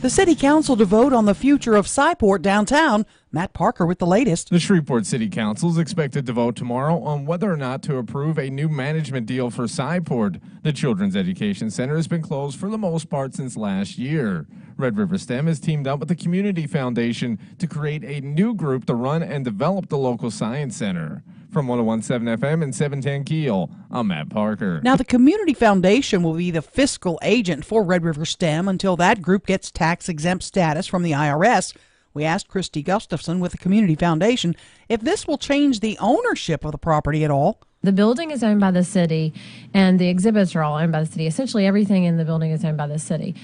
C: The city council to vote on the future of Cyport downtown. Matt Parker with the latest.
F: The Shreveport City Council is expected to vote tomorrow on whether or not to approve a new management deal for Cyport. The Children's Education Center has been closed for the most part since last year. Red River STEM has teamed up with the Community Foundation to create a new group to run and develop the local science center. From 1017 FM and 710 KEEL, I'm Matt Parker.
C: Now, the Community Foundation will be the fiscal agent for Red River STEM until that group gets tax-exempt status from the IRS. We asked Christy Gustafson with the Community Foundation if this will change the ownership of the property at all.
D: The building is owned by the city, and the exhibits are all owned by the city. Essentially, everything in the building is owned by the city.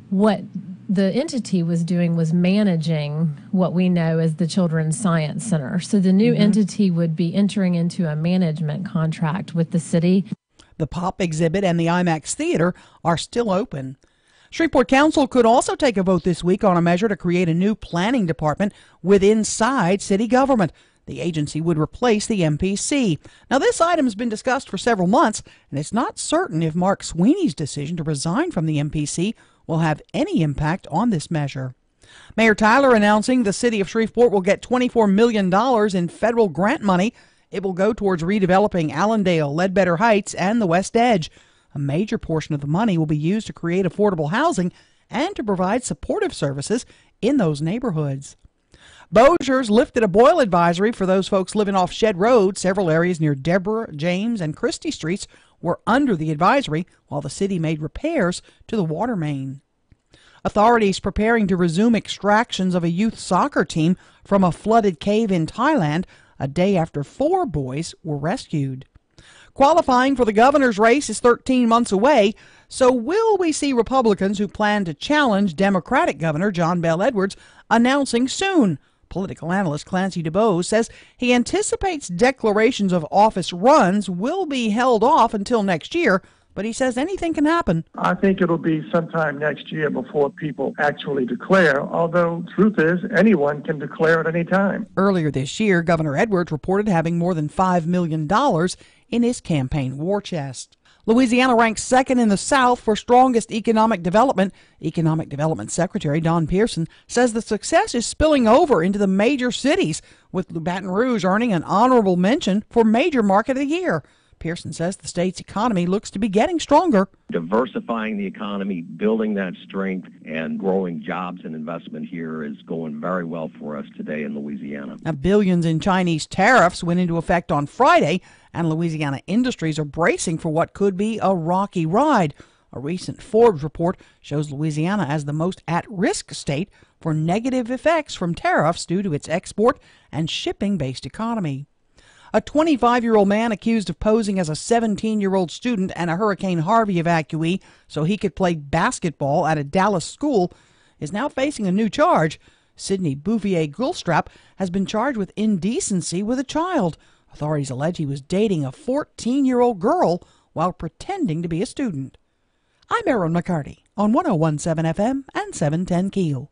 D: What the entity was doing was managing what we know as the Children's Science Center. So the new entity would be entering into a management contract with the city.
C: The Pop exhibit and the IMAX Theater are still open. Shreveport Council could also take a vote this week on a measure to create a new planning department inside city government. The agency would replace the MPC. Now, this item has been discussed for several months, and it's not certain if Mark Sweeney's decision to resign from the MPC will have any impact on this measure. Mayor Tyler announcing the city of Shreveport will get $24 million in federal grant money. It will go towards redeveloping Allendale, Ledbetter Heights, and the West Edge. A major portion of the money will be used to create affordable housing and to provide supportive services in those neighborhoods. Bossier's lifted a boil advisory for those folks living off Shed Road. Several areas near Deborah, James, and Christie Streets were under the advisory while the city made repairs to the water main. Authorities preparing to resume extractions of a youth soccer team from a flooded cave in Thailand a day after 4 boys were rescued. Qualifying for the governor's race is 13 months away, so will we see Republicans who plan to challenge Democratic Governor John Bel Edwards announcing soon? Political analyst Clancy DuBose says he anticipates declarations of office runs will be held off until next year, but he says anything can happen.
H: I think it'll be sometime next year before people actually declare, although truth is anyone can declare at any time.
C: Earlier this year, Governor Edwards reported having more than $5 million in his campaign war chest. Louisiana ranks second in the South for strongest economic development. Economic Development Secretary Don Pearson says the success is spilling over into the major cities, with Baton Rouge earning an honorable mention for Major Market of the Year. Pearson says the state's economy looks to be getting stronger.
N: Diversifying the economy, building that strength, and growing jobs and investment here is going very well for us today in Louisiana.
C: Now, billions in Chinese tariffs went into effect on Friday, and Louisiana industries are bracing for what could be a rocky ride. A recent Forbes report shows Louisiana as the most at-risk state for negative effects from tariffs due to its export and shipping-based economy. A 25-year-old man accused of posing as a 17-year-old student and a Hurricane Harvey evacuee so he could play basketball at a Dallas school is now facing a new charge. Sidney Bouvier-Gulstrap has been charged with indecency with a child. Authorities allege he was dating a 14-year-old girl while pretending to be a student. I'm Erin McCarty on 101.7 FM and 710 KEEL.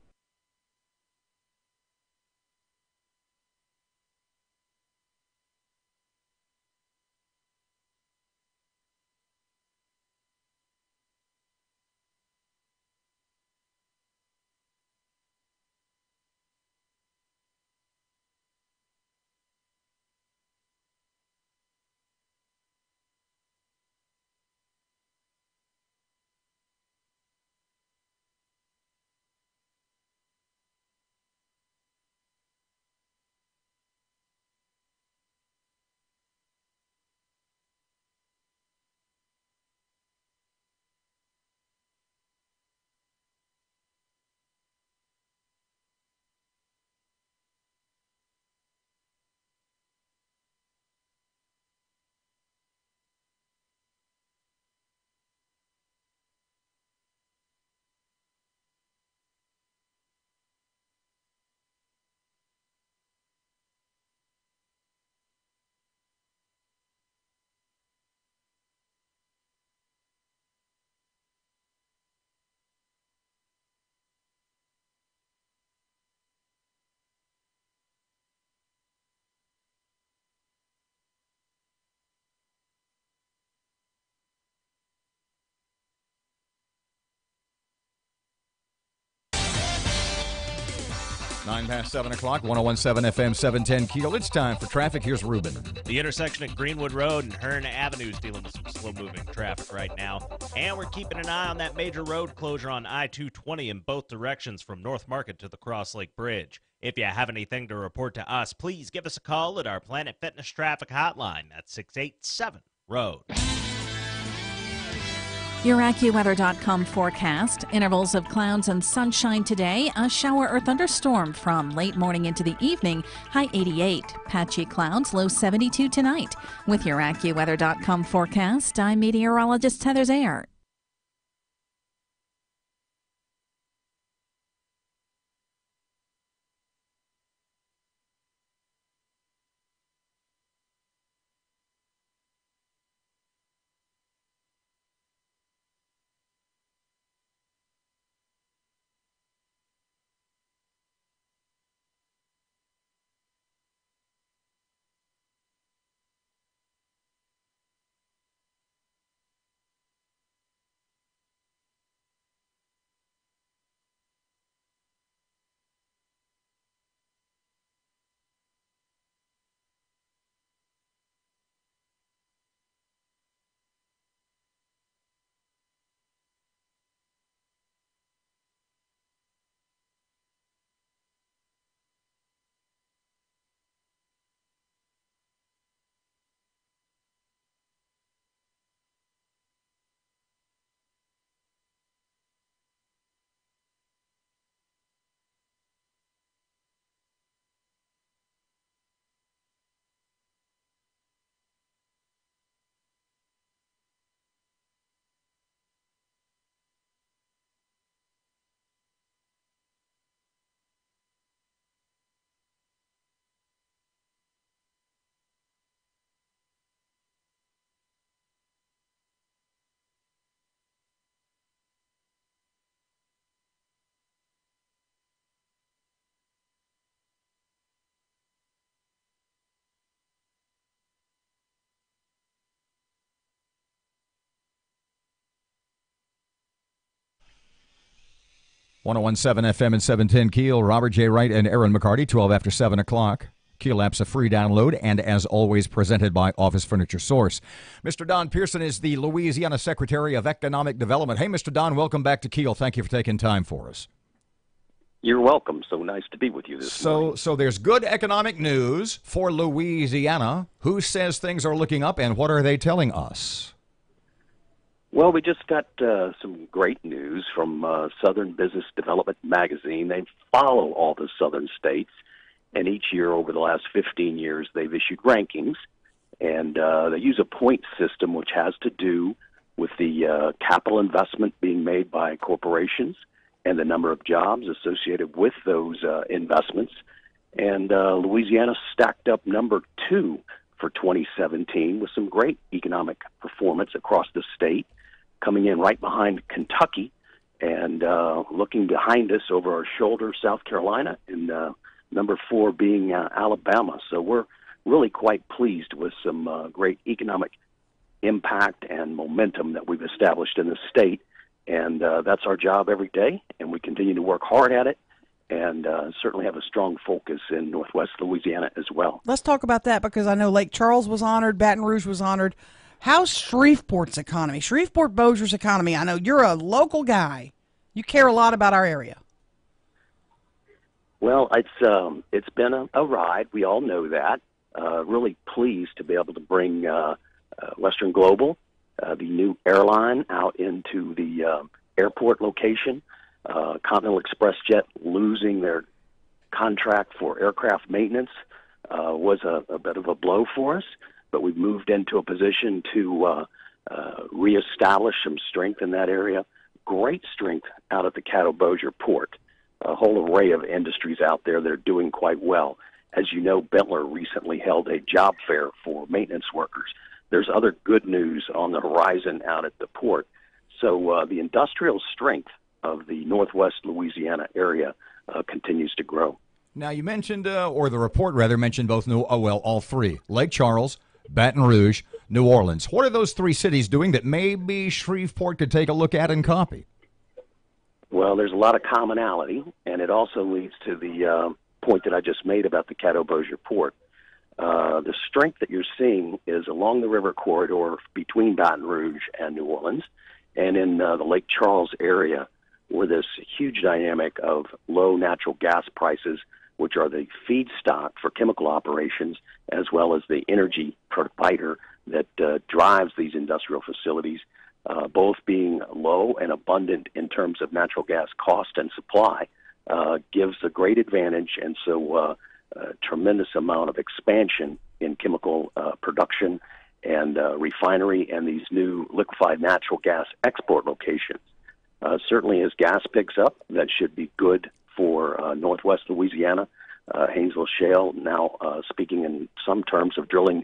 B: Nine past 7 o'clock, 101.7 FM, 710 KEEL. It's time for traffic. Here's Ruben.
I: The intersection at Greenwood Road and Hearn Avenue is dealing with some slow-moving traffic right now. And we're keeping an eye on that major road closure on I-220 in both directions from North Market to the Cross Lake Bridge. If you have anything to report to us, please give us a call at our Planet Fitness Traffic Hotline at 687-ROAD.
J: Your AccuWeather.com forecast. Intervals of clouds and sunshine today. A shower or thunderstorm from late morning into the evening. High 88. Patchy clouds, low 72 tonight. With your AccuWeather.com forecast, I'm meteorologist Heather Zayer.
B: .101.7 FM and 710 KEEL. Robert J. Wright and Erin McCarty, 12 after 7 o'clock. KEEL app's a free download and, as always, presented by Office Furniture Source. Mr. Don Pearson is the Louisiana Secretary of Economic Development. Hey, Mr. Don, welcome back to KEEL. Thank you for taking time for us.
N: You're welcome. So nice to be with you this morning.
B: So there's good economic news for Louisiana. Who says things are looking up, and what are they telling us?
N: Well, we just got some great news from Southern Business Development Magazine. They follow all the southern states, and each year over the last 15 years, they've issued rankings, and they use a point system which has to do with the capital investment being made by corporations and the number of jobs associated with those investments. And Louisiana stacked up number 2 for 2017 with some great economic performance across the state, coming in right behind Kentucky and looking behind us over our shoulder, South Carolina, and number 4 being Alabama. So we're really quite pleased with some great economic impact and momentum that we've established in the state. And that's our job every day, and we continue to work hard at it, and certainly have a strong focus in Northwest Louisiana as well.
C: Let's talk about that, because I know Lake Charles was honored, Baton Rouge was honored. How's Shreveport's economy, Shreveport-Bossier's economy? I know you're a local guy. You care a lot about our area.
N: Well, it's been a ride. We all know that. Really pleased to be able to bring Western Global, the new airline, out into the airport location. Continental Express Jet losing their contract for aircraft maintenance was a bit of a blow for us, but we've moved into a position to reestablish some strength in that area. Great strength out at the Caddo-Bossier Port. A whole array of industries out there that are doing quite well. As you know, Bentler recently held a job fair for maintenance workers. There's other good news on the horizon out at the port. So the industrial strength of the Northwest Louisiana area continues to grow.
B: Now, you mentioned, or the report rather mentioned both, all 3, Lake Charles, Baton Rouge, New Orleans. What are those 3 cities doing that maybe Shreveport could take a look at and copy?
N: Well, there's a lot of commonality, and it also leads to the point that I just made about the Caddo-Bossier Port. The strength that you're seeing is along the river corridor between Baton Rouge and New Orleans, and in the Lake Charles area, where this huge dynamic of low natural gas prices, which are the feedstock for chemical operations, as well as the energy provider that drives these industrial facilities, both being low and abundant in terms of natural gas cost and supply, gives a great advantage. And so a tremendous amount of expansion in chemical production and refinery and these new liquefied natural gas export locations. Certainly as gas picks up, that should be good for Northwest Louisiana. Haynesville Shale now speaking in some terms of drilling,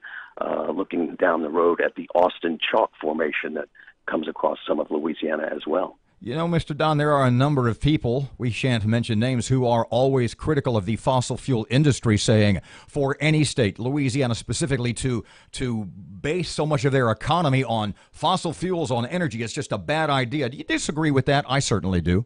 N: looking down the road at the Austin Chalk Formation that comes across some of Louisiana as well.
B: You know, Mr. Don, there are a number of people, we shan't mention names, who are always critical of the fossil fuel industry, saying for any state, Louisiana specifically, to base so much of their economy on fossil fuels, on energy, it's just a bad idea. Do you disagree with that? I certainly do.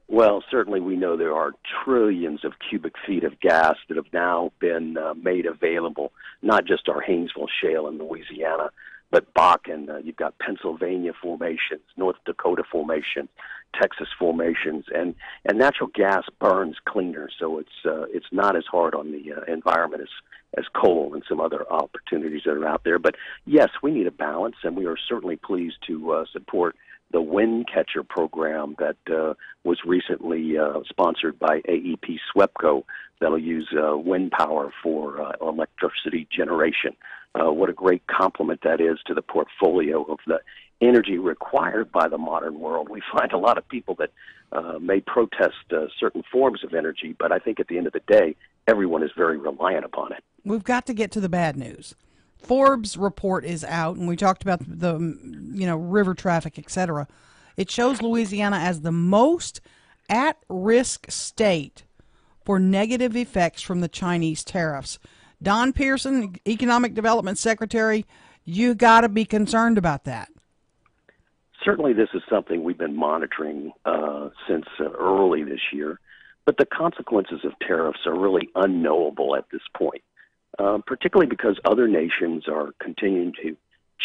N: Well, certainly we know there are trillions of cubic feet of gas that have now been made available, not just our Haynesville Shale in Louisiana, but Bakken. You've got Pennsylvania formations, North Dakota formations, Texas formations, and natural gas burns cleaner, so it's not as hard on the environment as coal and some other opportunities that are out there. But yes, we need a balance, and we are certainly pleased to support the Wind Catcher program that was recently sponsored by AEP SWEPCO that'll use wind power for electricity generation. What a great complement that is to the portfolio of the energy required by the modern world. We find a lot of people that may protest certain forms of energy, but I think at the end of the day, everyone is very reliant upon it.
C: We've got to get to the bad news. Forbes report is out, and we talked about the river traffic, etc. It shows Louisiana as the most at-risk state for negative effects from the Chinese tariffs. Don Pearson, Economic Development Secretary, you got to be concerned about that.
N: Certainly this is something we've been monitoring since early this year, but the consequences of tariffs are really unknowable at this point, particularly because other nations are continuing to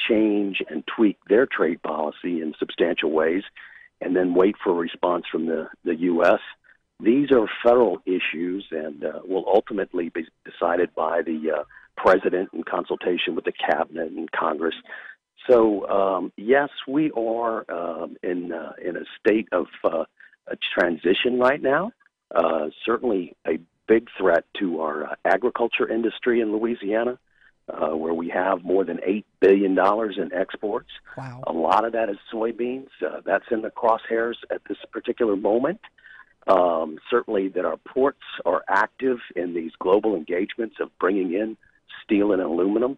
N: change and tweak their trade policy in substantial ways and then wait for a response from the U.S. These are federal issues and will ultimately be decided by the president in consultation with the cabinet and Congress. So, yes, we are in a state of a transition right now. Certainly a big threat to our agriculture industry in Louisiana. where we have more than $8 billion in exports.
C: Wow.
N: A lot of that is soybeans. That's in the crosshairs at this particular moment. Certainly that our ports are active in these global engagements of bringing in steel and aluminum.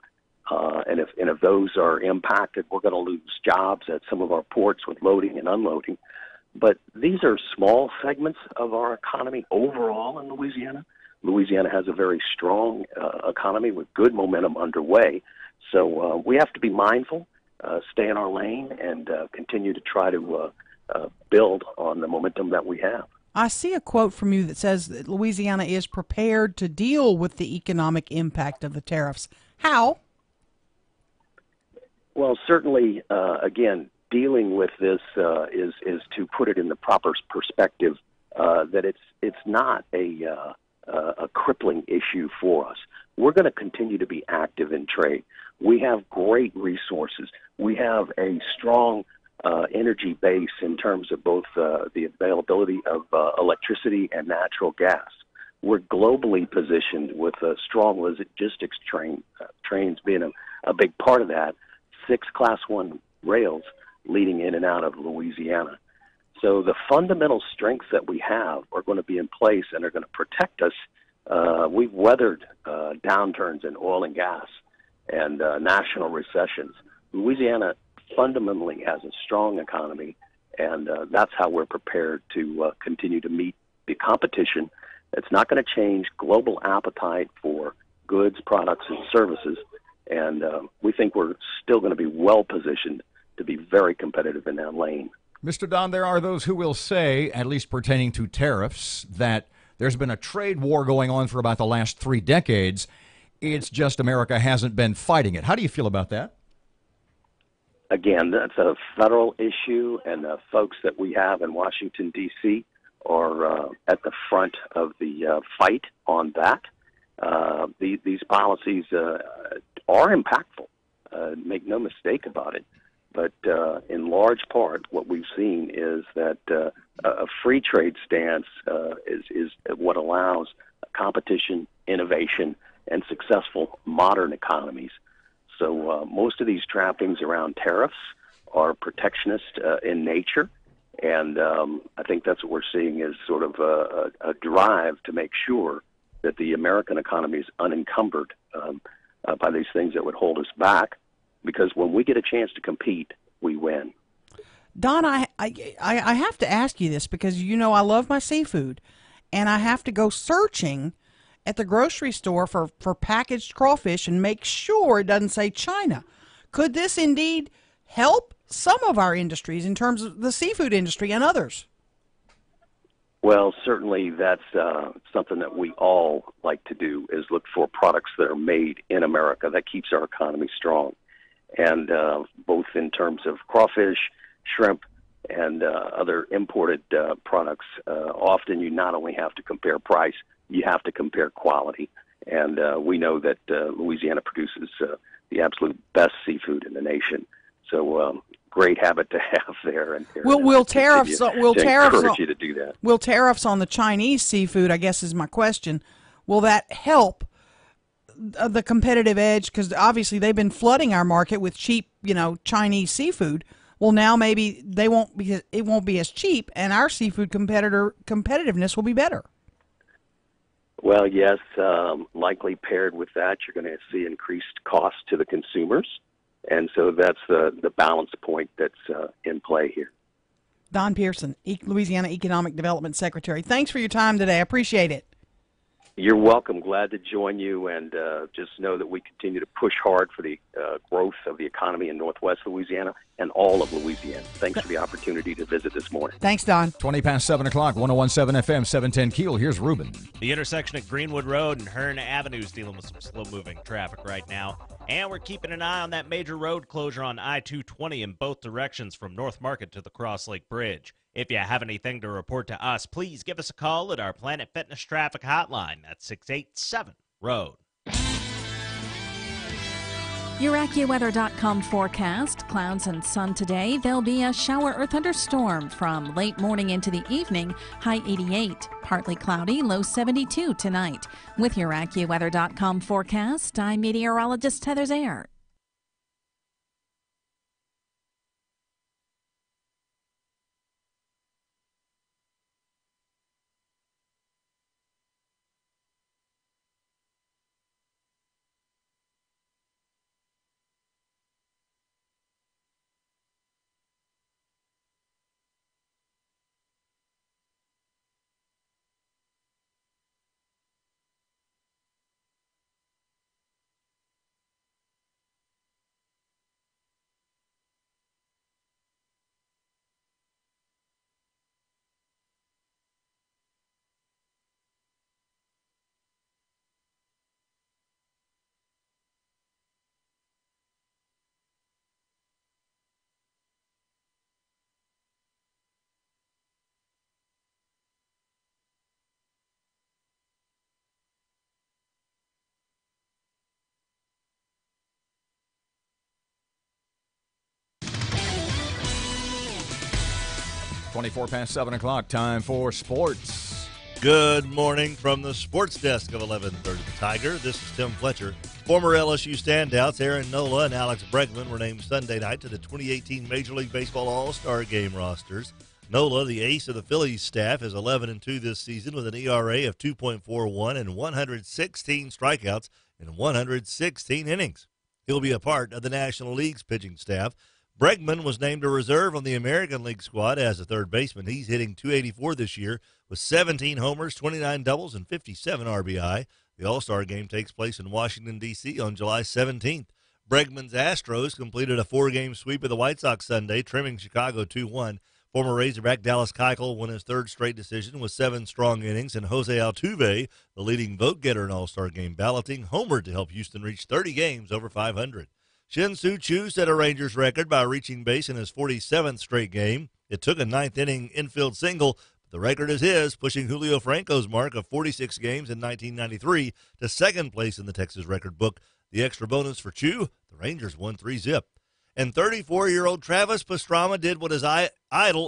N: And if those are impacted, we're going to lose jobs at some of our ports with loading and unloading. But these are small segments of our economy overall in Louisiana. Louisiana has a very strong economy with good momentum underway. So we have to be mindful, stay in our lane, and continue to try to build on the momentum that we have.
C: I see a quote from you that says that Louisiana is prepared to deal with the economic impact of the tariffs. How?
N: Well, certainly, again, dealing with this is to put it in the proper perspective that it's not a crippling issue for us. We're going to continue to be active in trade. We have great resources. We have a strong energy base in terms of both the availability of electricity and natural gas. We're globally positioned with strong logistics trains being a big part of that. 6 Class 1 rails leading in and out of Louisiana. So the fundamental strengths that we have are going to be in place and are going to protect us. We've weathered downturns in oil and gas and national recessions. Louisiana fundamentally has a strong economy, and that's how we're prepared to continue to meet the competition. It's not going to change global appetite for goods, products, and services, and we think we're still going to be well-positioned to be very competitive in that lane.
B: Mr. Don, there are those who will say, at least pertaining to tariffs, that there's been a trade war going on for about the last 3 decades. It's just America hasn't been fighting it. How do you feel about that?
N: Again, that's a federal issue, and the folks that we have in Washington, D.C. are at the front of the fight on that. These policies are impactful. Make no mistake about it. But in large part, what we've seen is that a free trade stance is what allows competition, innovation, and successful modern economies. So most of these trappings around tariffs are protectionist in nature, and I think that's what we're seeing is sort of a drive to make sure that the American economy is unencumbered by these things that would hold us back. Because when we get a chance to compete, we win.
C: Don, I have to ask you this because, you know, I love my seafood, and I have to go searching at the grocery store for packaged crawfish and make sure it doesn't say China. Could this indeed help some of our industries in terms of the seafood industry and others?
N: Well, certainly that's something that we all like to do, is look for products that are made in America. That keeps our economy strong. And both in terms of crawfish, shrimp, and other imported products, often you not only have to compare price, you have to compare quality. And we know that Louisiana produces the absolute best seafood in the nation. So great habit to have there. And
C: will tariffs
N: encourage you to do that.
C: Will tariffs on the Chinese seafood, I guess is my question, will that help the competitive edge? Because obviously they've been flooding our market with cheap, Chinese seafood. Well, now maybe it won't be as cheap, and our seafood competitiveness will be better.
N: Well, yes, likely paired with that, you're going to see increased costs to the consumers, and so that's the balance point that's in play here.
C: Don Pearson, Louisiana Economic Development Secretary. Thanks for your time today. I appreciate it.
N: You're welcome. Glad to join you, and just know that we continue to push hard for the growth of the economy in Northwest Louisiana and all of Louisiana. Thanks for the opportunity to visit this morning.
C: Thanks, Don.
B: 20 past 7 o'clock, 101.7 FM, 710 KEEL. Here's Ruben.
I: The intersection at Greenwood Road and Hearn Avenue is dealing with some slow-moving traffic right now. And we're keeping an eye on that major road closure on I-220 in both directions from North Market to the Cross Lake Bridge. If you have anything to report to us, please give us a call at our Planet Fitness Traffic Hotline at 687-ROAD.
J: Your AccuWeather.com forecast. Clouds and sun today. There'll be a shower or thunderstorm from late morning into the evening. High 88. Partly cloudy. Low 72 tonight. With your AccuWeather.com forecast, I'm meteorologist Heather Zayer.
B: Twenty-four past 7 o'clock, time for sports.
K: Good morning from the sports desk of 1130 The Tiger. This is Tim Fletcher. Former LSU standouts Erin Nola and Alex Bregman were named Sunday night to the 2018 Major League Baseball All-Star Game rosters. Nola, the ace of the Phillies staff, is 11-2 this season with an ERA of 2.41 and 116 strikeouts in 116 innings. He'll be a part of the National League's pitching staff. Bregman was named a reserve on the American League squad as a third baseman. He's hitting .284 this year with 17 homers, 29 doubles, and 57 RBI. The All-Star Game takes place in Washington, D.C. on July 17th. Bregman's Astros completed a 4-game sweep of the White Sox Sunday, trimming Chicago 2-1. Former Razorback Dallas Keuchel won his third straight decision with 7 strong innings, and Jose Altuve, the leading vote-getter in All-Star Game balloting, homered to help Houston reach 30 games over 500. Shin-Soo Choo set a Rangers record by reaching base in his 47th straight game. It took a ninth-inning infield single, but the record is his, pushing Julio Franco's mark of 46 games in 1993 to second place in the Texas record book. The extra bonus for Choo, the Rangers won 3-0. And 34-year-old Travis Pastrana did what his idol,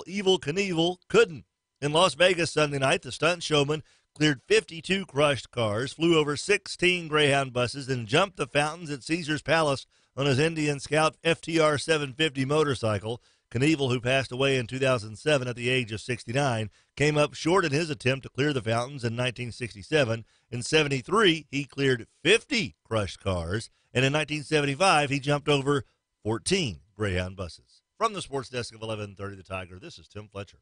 K: Evel Knievel, couldn't. In Las Vegas Sunday night, the stunt showman cleared 52 crushed cars, flew over 16 Greyhound buses, and jumped the fountains at Caesar's Palace on his Indian Scout FTR 750 motorcycle. Knievel, who passed away in 2007 at the age of 69, came up short in his attempt to clear the fountains in 1967. In 73, he cleared 50 crushed cars, and in 1975, he jumped over 14 Greyhound buses. From the sports desk of 1130 The Tiger, this is Tim Fletcher.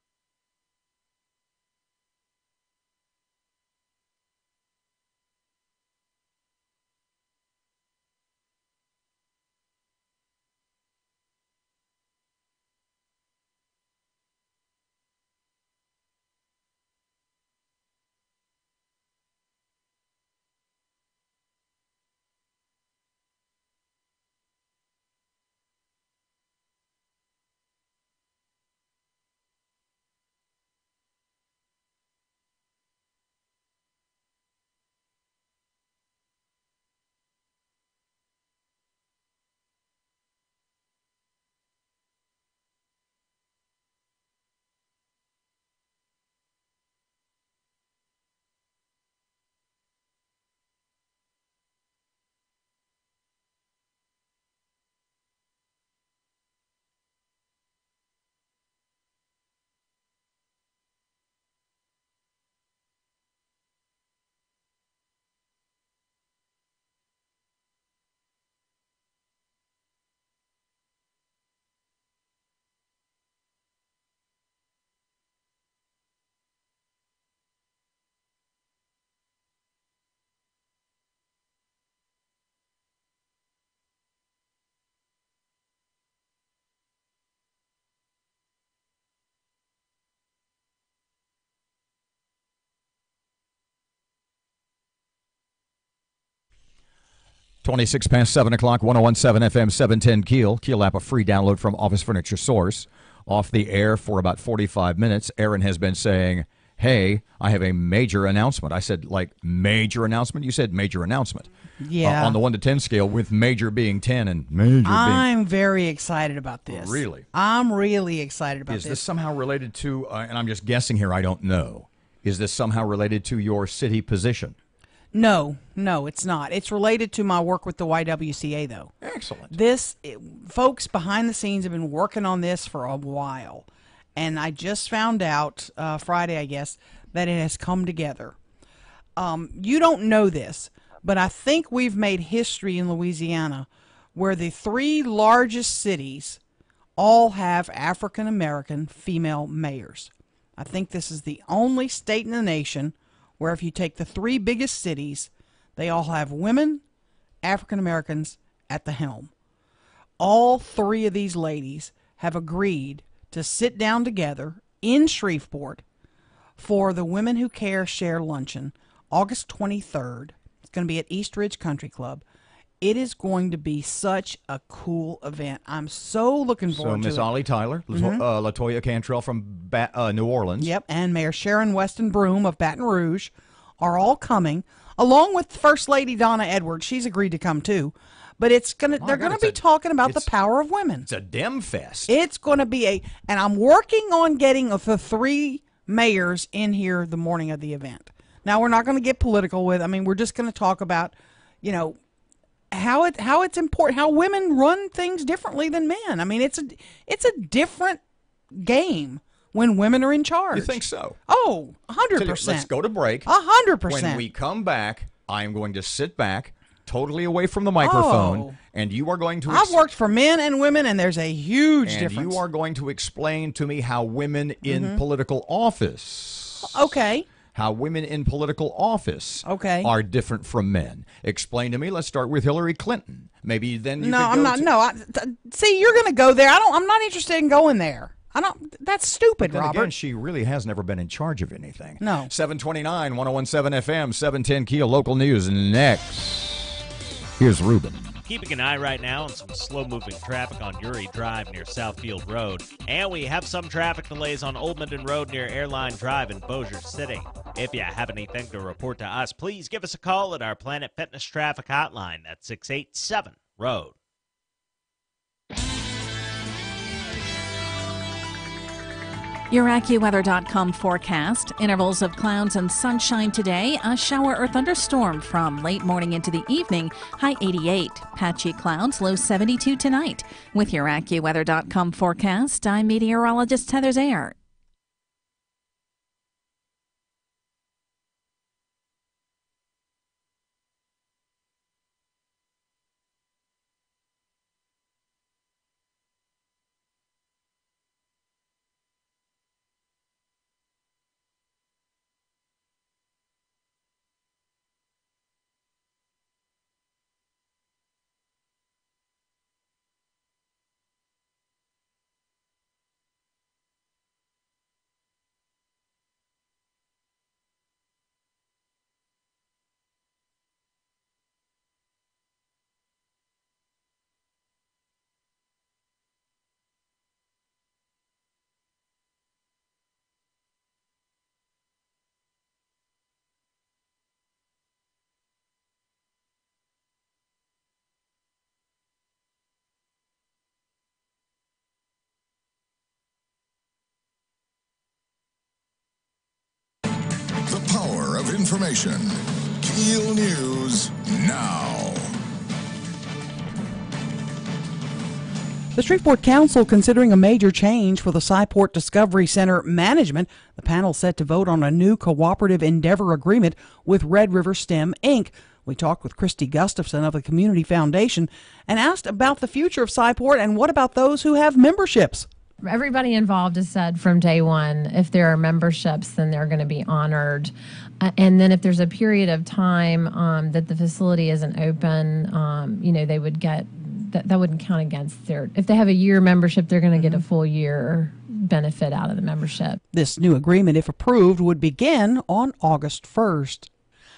B: Twenty-six past 7 o'clock, 101.7 FM, 710 KEEL. KEEL app, a free download from Office Furniture Source. Off the air for about 45 minutes, Erin has been saying, hey, I have a major announcement. I said, like, major announcement? You said major announcement.
C: Yeah.
B: On the 1 to 10 scale, with major being 10 and major being...
C: I'm very excited about this.
B: Really?
C: I'm really excited about this.
B: Is this somehow related to, and I'm just guessing here, I don't know, is this somehow related to your city position?
C: No, it's not. It's related to my work with the YWCA, though.
B: Excellent.
C: Folks behind the scenes have been working on this for a while, and I just found out Friday, I guess, that it has come together. You don't know this, but I think we've made history in Louisiana where the 3 largest cities all have African-American female mayors. I think this is the only state in the nation where if you take the 3 biggest cities, they all have women, African-Americans at the helm. All 3 of these ladies have agreed to sit down together in Shreveport for the Women Who Care Share Luncheon, August 23rd. It's going to be at East Ridge Country Club. It is going to be such a cool event. I'm so looking forward to it.
B: So Miss Ollie Tyler, LaToya Cantrell from New Orleans.
C: Yep, and Mayor Sharon Weston Broome of Baton Rouge are all coming, along with First Lady Donna Edwards. She's agreed to come too. But they're going to be talking about the power of women.
B: It's a dem fest.
C: It's going to be and I'm working on getting the 3 mayors in here the morning of the event. Now, we're not going to get political with, we're just going to talk about, how it's important, how women run things differently than men. It's a different game when women are in charge.
B: You think so?
C: Oh, 100%.
B: Let's go to break.
C: 100%.
B: When we come back, I am going to sit back, totally away from the microphone, and you are going to...
C: I've worked for men and women, and there's a huge difference.
B: And you are going to explain to me how women in political office...
C: Okay.
B: How women in political office are different from men. Explain to me. Let's start with Hillary Clinton. Maybe then you
C: I'm not. See, you're going to go there. I'm not interested in going there. That's stupid,
B: then
C: Robert.
B: Again, she really has never been in charge of anything.
C: No.
B: 729, 1017 FM, 710 KEEL local news. Next, here's Ruben.
I: Keeping an eye right now on some slow-moving traffic on Uri Drive near Southfield Road. And we have some traffic delays on Old Minden Road near Airline Drive in Bossier City. If you have anything to report to us, please give us a call at our Planet Fitness Traffic Hotline at 687-ROAD.
J: Your AccuWeather.com forecast. Intervals of clouds and sunshine today. A shower or thunderstorm from late morning into the evening. High 88. Patchy clouds, low 72 tonight. With your AccuWeather.com forecast, I'm meteorologist Heather Zayer.
A: The power of information. KEEL News now.
C: The Shreveport Council considering a major change for the Cyport Discovery Center management. The panel set to vote on a new cooperative endeavor agreement with Red River STEM, Inc. We talked with Christy Gustafson of the Community Foundation and asked about the future of Cyport and what about those who have memberships.
D: Everybody involved has said from day one, if there are memberships, then they're going to be honored. And then if there's a period of time that the facility isn't open, they would get, that wouldn't count against their, if they have a year membership, they're going to get a full year benefit out of the membership.
C: This new agreement, if approved, would begin on August 1st.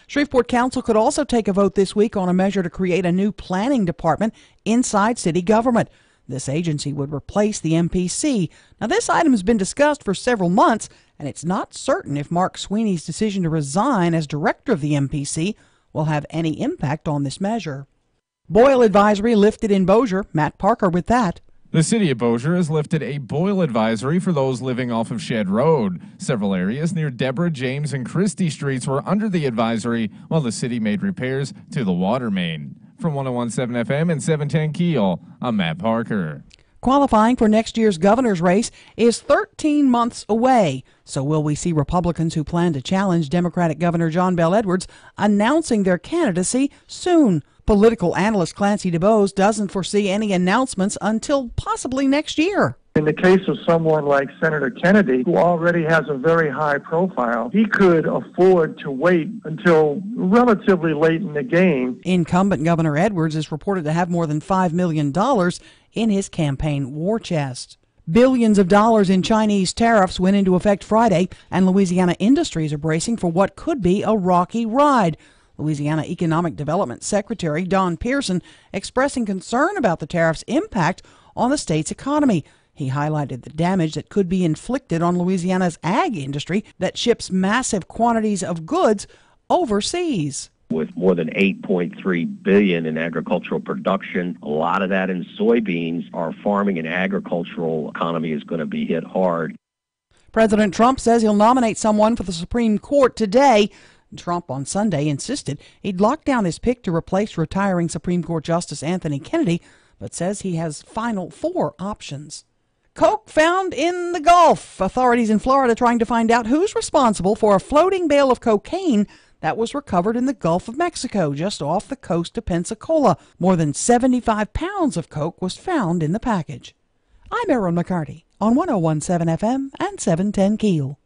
C: Shreveport Council could also take a vote this week on a measure to create a new planning department inside city government. This agency would replace the MPC. Now, this item has been discussed for several months, and it's not certain if Mark Sweeney's decision to resign as director of the MPC will have any impact on this measure. Boil advisory lifted in Bossier. Matt Parker with that.
F: The city of Bossier has lifted a boil advisory for those living off of Shed Road. Several areas near Deborah, James, and Christie Streets were under the advisory while the city made repairs to the water main. From 101.7 FM and 710 KEEL, I'm Matt Parker.
C: Qualifying for next year's governor's race is 13 months away. So will we see Republicans who plan to challenge Democratic Governor John Bel Edwards announcing their candidacy soon? Political analyst Clancy DuBose doesn't foresee any announcements until possibly next year.
H: In the case of someone like Senator Kennedy, who already has a very high profile, he could afford to wait until relatively late in the game.
C: Incumbent Governor Edwards is reported to have more than $5 million in his campaign war chest. Billions of dollars in Chinese tariffs went into effect Friday, and Louisiana industries are bracing for what could be a rocky ride. Louisiana Economic Development Secretary Don Pearson expressing concern about the tariffs' impact on the state's economy. He highlighted the damage that could be inflicted on Louisiana's ag industry that ships massive quantities of goods overseas.
M: With more than $8.3 billion in agricultural production, a lot of that in soybeans, our farming and agricultural economy is going to be hit hard.
C: President Trump says he'll nominate someone for the Supreme Court today. Trump on Sunday insisted he'd lock down his pick to replace retiring Supreme Court Justice Anthony Kennedy, but says he has final 4 options. Coke found in the Gulf. Authorities in Florida trying to find out who's responsible for a floating bale of cocaine that was recovered in the Gulf of Mexico, just off the coast of Pensacola. More than 75 pounds of coke was found in the package. I'm Erin McCarty on 101.7 FM and 710 KEEL.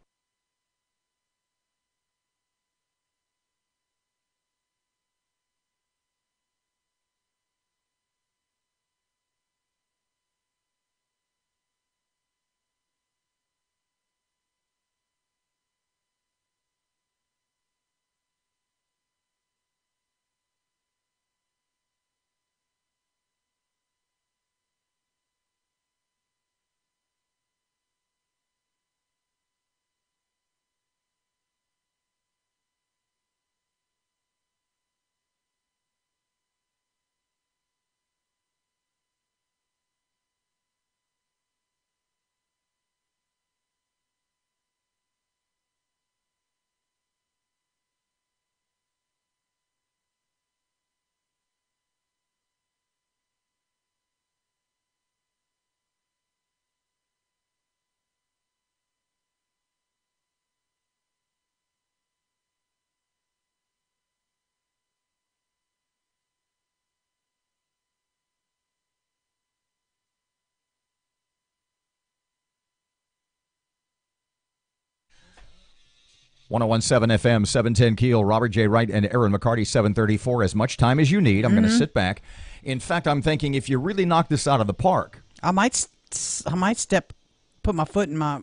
B: .101.7 FM, 710 KEEL, Robert J. Wright and Erin McCarty, 734. As much time as you need. I'm going to sit back. In fact, I'm thinking if you really knock this out of the park,
C: I might put my foot in my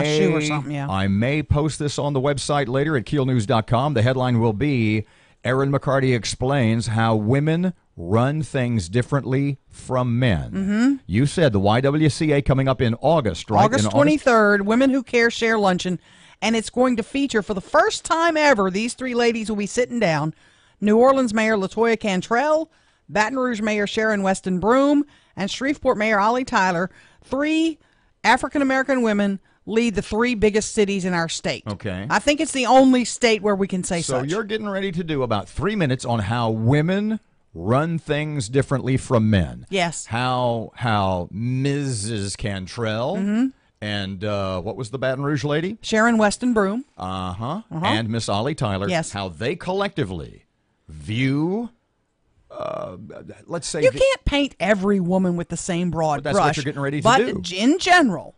C: shoe or something. Yeah,
B: I may post this on the website later at keelnews.com. The headline will be, Erin McCarty explains how women run things differently from men. You said the YWCA coming up in August, right?
C: August 23rd, Women Who Care Share Luncheon. And it's going to feature, for the first time ever, these 3 ladies will be sitting down. New Orleans Mayor LaToya Cantrell, Baton Rouge Mayor Sharon Weston Broome, and Shreveport Mayor Ollie Tyler. 3 African-American women lead the 3 biggest cities in our state.
B: Okay.
C: I think it's the only state where we can say
B: so.
C: such.
B: So you're getting ready to do about 3 minutes on how women run things differently from men.
C: Yes.
B: How Mrs. Cantrell... And what was the Baton Rouge lady?
C: Sharon Weston Broome.
B: And Miss Ollie Tyler.
C: Yes.
B: How they collectively view, let's say...
C: You can't paint every woman with the same broad
B: brush.
C: That's
B: what you're getting ready to do.
C: But in general,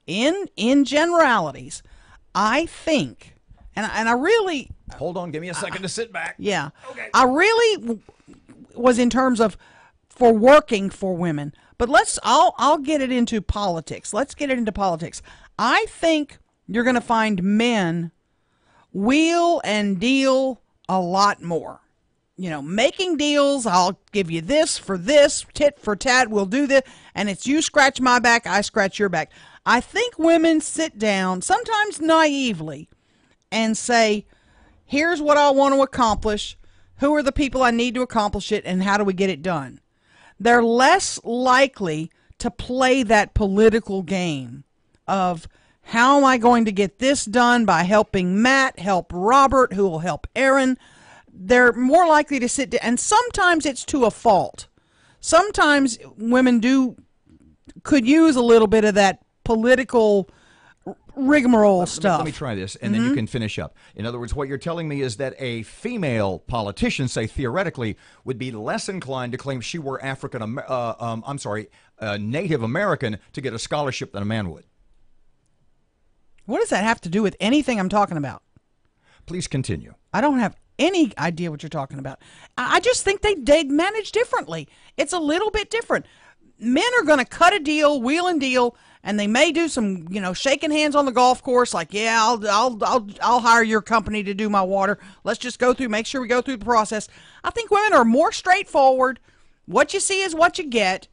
C: in generalities, I think, and I really...
B: Hold on, give me a second to sit back.
C: Yeah.
B: Okay.
C: I really was in terms of for working for women. But I'll get it into politics. Let's get it into politics. I think you're going to find men wheel and deal a lot more. You know, making deals, I'll give you this for this, tit for tat, we'll do this, and it's you scratch my back, I scratch your back. I think women sit down, sometimes naively, and say, here's what I want to accomplish, Who are the people I need to accomplish it, and how do we get it done? They're less likely to play that political game of how am I going to get this done by helping Matt, help Robert, who will help Erin. They're more likely to sit down, and sometimes it's to a fault. Sometimes women could use a little bit of that political rigmarole stuff.
B: Let me try this, and then you can finish up. In other words, what you're telling me is that a female politician, say theoretically, would be less inclined to claim she were Native American to get a scholarship than a man would.
C: What does that have to do with anything I'm talking about?
B: Please continue.
C: I don't have any idea what you're talking about. I just think they manage differently. It's a little bit different. Men are going to cut a deal, wheel and deal, and they may do some, shaking hands on the golf course, like, yeah, I'll hire your company to do my water. Let's just make sure we go through the process. I think women are more straightforward. What you see is what you get.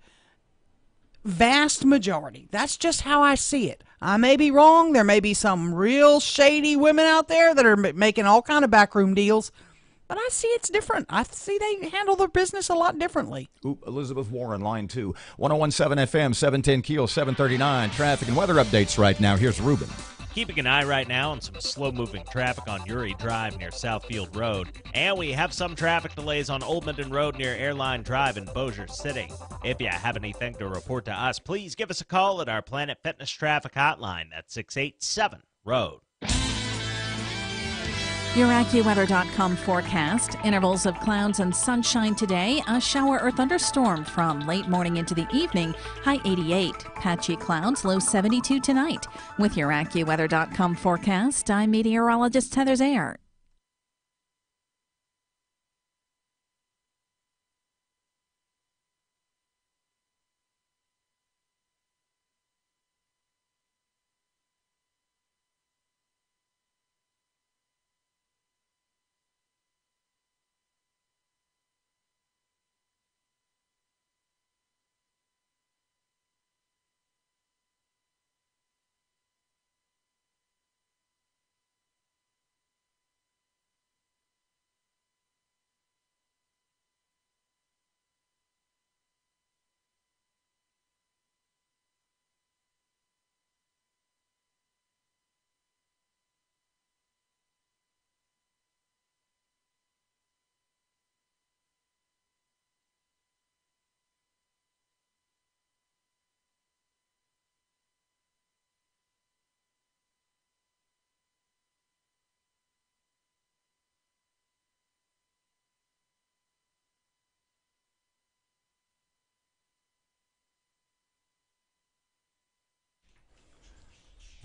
C: Vast majority. That's just how I see it. I may be wrong. There may be some real shady women out there that are making all kind of backroom deals. But I see it's different. I see they handle their business a lot differently.
B: Elizabeth Warren, line 2. 101.7 FM, 710 KEEL, 739. Traffic and weather updates right now. Here's Ruben.
I: Keeping an eye right now on some slow-moving traffic on Uri Drive near Southfield Road. And we have some traffic delays on Old Minden Road near Airline Drive in Bossier City. If you have anything to report to us, please give us a call at our Planet Fitness Traffic Hotline. That's 687-ROAD.
J: Your AccuWeather.com forecast. Intervals of clouds and sunshine today. A shower or thunderstorm from late morning into the evening. High 88. Patchy clouds, low 72 tonight. With your AccuWeather.com forecast, I'm meteorologist Heather Zayer.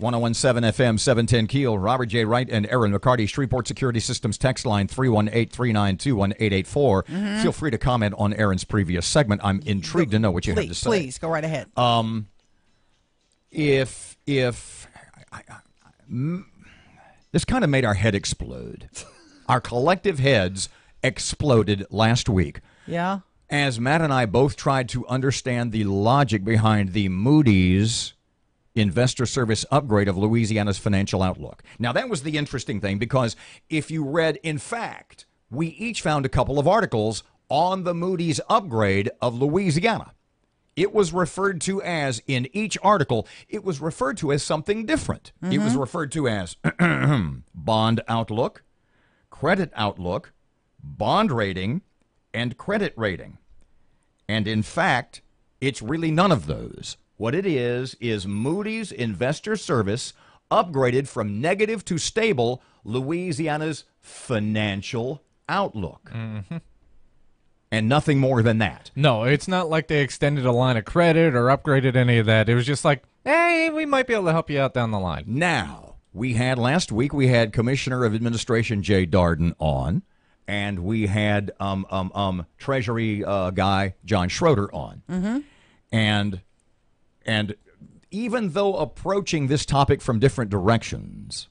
B: .101.7 FM, 710 KEEL. Robert J. Wright and Erin McCarty. Shreveport Security Systems text line 318-392-1884. Feel free to comment on Erin's previous segment. I'm intrigued to know what you have to say.
C: Please, go right ahead.
B: This kind of made our head explode. Our collective heads exploded last week.
C: Yeah.
B: As Matt and I both tried to understand the logic behind the Moody's Investor Service upgrade of Louisiana's financial outlook. Now, that was the interesting thing, because if you read, in fact, we each found a couple of articles on the Moody's upgrade of Louisiana. It was referred to as, in each article, it was referred to as something different. It was referred to as bond outlook, credit outlook, bond rating, and credit rating. And in fact, it's really none of those. What it is Moody's Investor Service upgraded from negative to stable Louisiana's financial outlook. And nothing more than that.
O: No, it's not like they extended a line of credit or upgraded any of that. It was just like, hey, we might be able to help you out down the line.
B: Now, last week we had Commissioner of Administration Jay Darden on, and we had Treasury guy John Schroeder on. And even though approaching this topic from different directions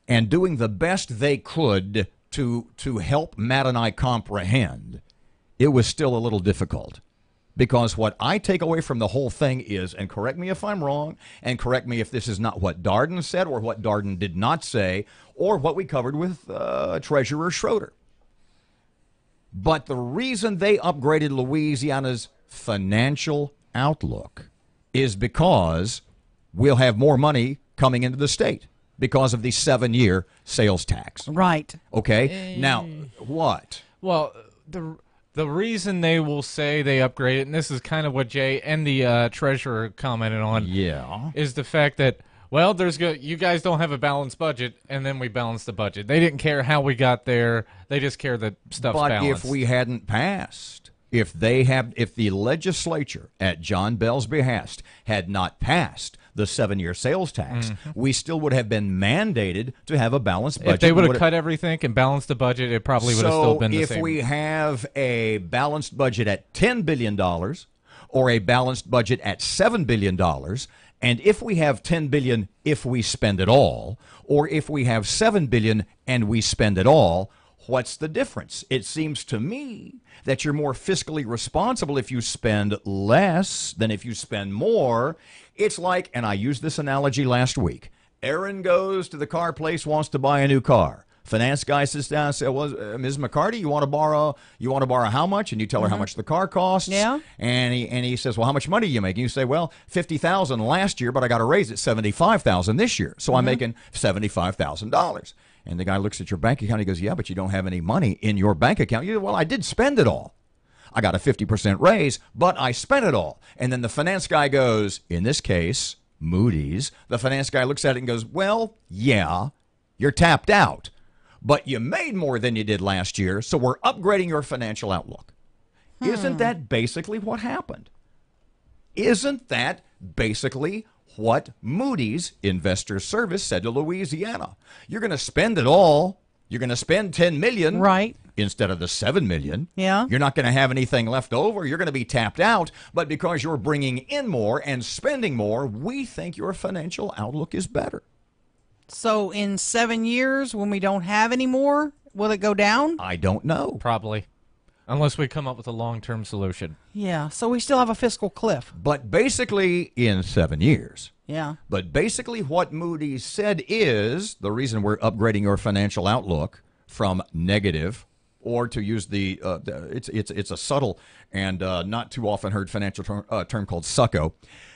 B: and doing the best they could to help Matt and I comprehend, it was still a little difficult. Because what I take away from the whole thing is, and correct me if I'm wrong, and correct me if this is not what Darden said or what Darden did not say, or what we covered with Treasurer Schroeder. But the reason they upgraded Louisiana's financial outlook is because we'll have more money coming into the state because of the 7-year sales tax.
C: Right.
B: Okay. Now, what?
O: Well, the reason they will say they upgrade it, and this is kind of what Jay and the treasurer commented on, is the fact that, well, you guys don't have a balanced budget, and then we balance the budget. They didn't care how we got there. They just care that stuff's balanced.
B: But if we hadn't passed, if the legislature at John Bell's behest had not passed the 7-year sales tax, we still would have been mandated to have a balanced budget.
O: If they would have cut everything and balanced the budget, it probably would have still been the same.
B: So if we have a balanced budget at $10 billion or a balanced budget at $7 billion, and if we have $10 billion if we spend it all, or if we have $7 billion and we spend it all, what's the difference? It seems to me that you're more fiscally responsible if you spend less than if you spend more. It's like, and I used this analogy last week, Erin goes to the car place, wants to buy a new car. Finance guy sits down and says, well, Ms. McCarty, you want to borrow how much? And you tell her how much the car costs.
C: Yeah.
B: And he says, well, how much money are you making? You say, well, $50,000 last year, but I got to raise it $75,000 this year. So I'm making $75,000. And the guy looks at your bank account. He goes, yeah, but you don't have any money in your bank account. You go, well, I did spend it all. I got a 50% raise, but I spent it all. And then the finance guy goes, in this case, Moody's, the finance guy looks at it and goes, well, yeah, you're tapped out, but you made more than you did last year, so we're upgrading your financial outlook. Isn't that basically what happened? Isn't that basically what Moody's Investor Service said to Louisiana? You're going to spend it all. You're going to spend $10 million.
C: Right.
B: Instead of the $7 million.
C: Yeah.
B: You're not going to have anything left over. You're going to be tapped out. But because you're bringing in more and spending more, we think your financial outlook is better.
C: So in 7 years, when we don't have any more, will it go down?
B: I don't know.
O: Probably. Unless we come up with a long-term solution.
C: Yeah. So we still have a fiscal cliff.
B: But basically, in 7 years.
C: Yeah.
B: But basically what Moody's said is the reason we're upgrading your financial outlook from negative, or to use it's a subtle and not too often heard financial term called succo.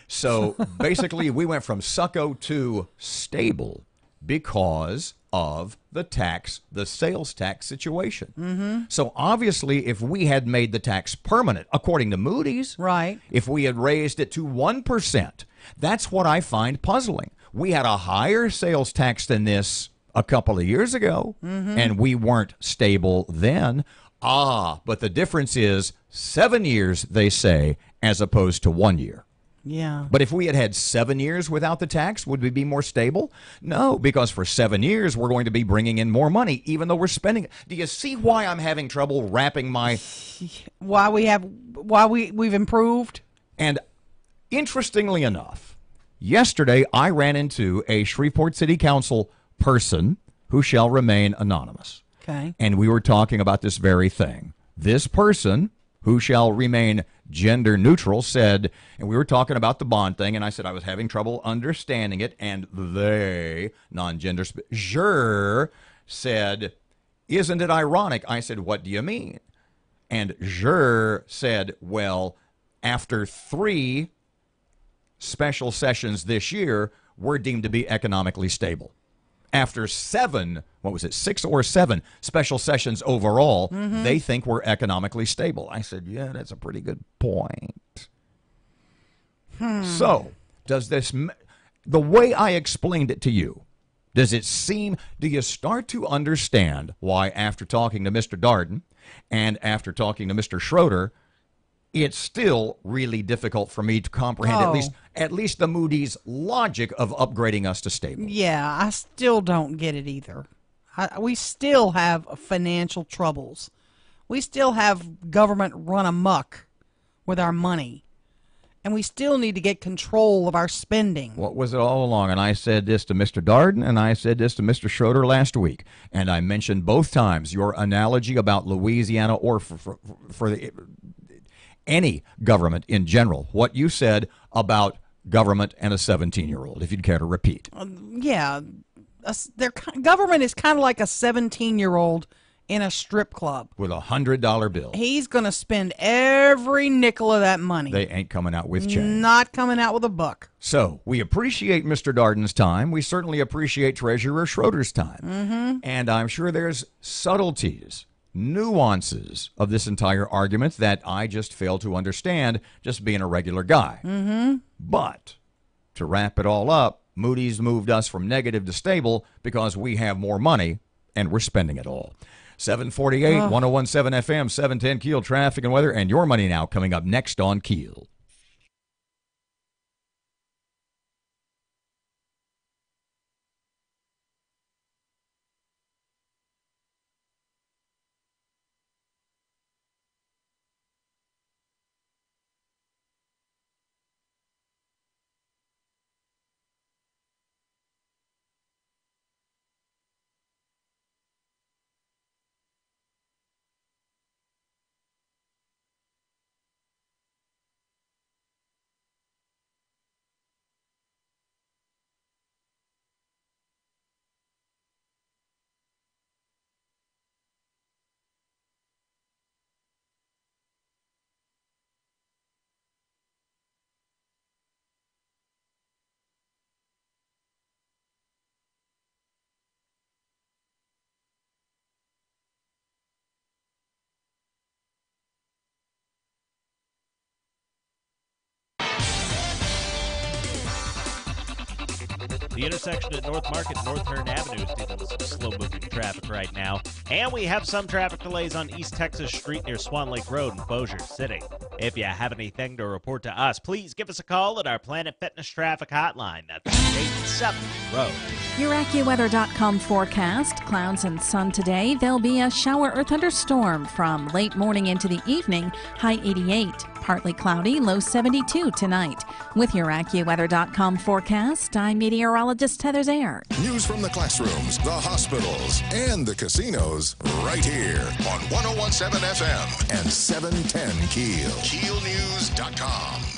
B: So basically we went from succo to stable because of the sales tax situation. So obviously if we had made the tax permanent, according to Moody's,
C: right,
B: if we had raised it to 1%, that's what I find puzzling. We had a higher sales tax than this a couple of years ago, and we weren't stable then. But the difference is 7 years, they say, as opposed to 1 year.
C: Yeah.
B: But if we had had 7 years without the tax, would we be more stable? No, because for 7 years, we're going to be bringing in more money, even though we're spending it. Do you see why I'm having trouble wrapping my...
C: Why we've improved?
B: And interestingly enough, yesterday I ran into a Shreveport City Council person who shall remain anonymous.
C: Okay.
B: And we were talking about this very thing. This person, who shall remain gender neutral, said, and we were talking about the bond thing, and I said I was having trouble understanding it, and they, non-gender, said, isn't it ironic? I said, what do you mean? And said, well, after 3 special sessions this year, we're deemed to be economically stable. After 7, 6 or 7 special sessions overall, they think we're economically stable. I said, yeah, that's a pretty good point. So, does this, the way I explained it to you, do you start to understand why after talking to Mr. Darden and after talking to Mr. Schroeder, it's still really difficult for me to comprehend at least the Moody's logic of upgrading us to stable.
C: Yeah, I still don't get it either. We still have financial troubles. We still have government run amok with our money. And we still need to get control of our spending.
B: What was it all along? And I said this to Mr. Darden, and I said this to Mr. Schroeder last week. And I mentioned both times your analogy about Louisiana or for any government in general, what you said about government and a 17-year-old, if you'd care to repeat.
C: Government is kind of like a 17-year-old in a strip club
B: with a $100 bill.
C: He's going to spend every nickel of that money.
B: They ain't coming out with change.
C: Not coming out with a buck.
B: So we appreciate Mr. Darden's time. We certainly appreciate Treasurer Schroeder's time.
C: Mm-hmm.
B: And I'm sure there's subtleties, nuances of this entire argument that I just fail to understand just being a regular guy.
C: Mm-hmm.
B: But to wrap it all up, Moody's moved us from negative to stable because we have more money and we're spending it all. 748, 1017 FM, 710 KEEL traffic and weather, and your money now coming up next on KEEL.
I: The intersection at North Market and North Hearn Avenue is dealing with some slow-moving traffic right now. And we have some traffic delays on East Texas Street near Swan Lake Road in Bossier City. If you have anything to report to us, please give us a call at our Planet Fitness Traffic Hotline. That's 87 Road.
J: Your AccuWeather.com forecast. Clouds and sun today. There'll be a shower or thunderstorm from late morning into the evening. High 88. Partly cloudy, low 72 tonight. With your AccuWeather.com forecast, I'm meteorologist Heather Zayer.
A: News from the classrooms, the hospitals, and the casinos right here on 1017 FM and 710 KEEL. KEELNews.com.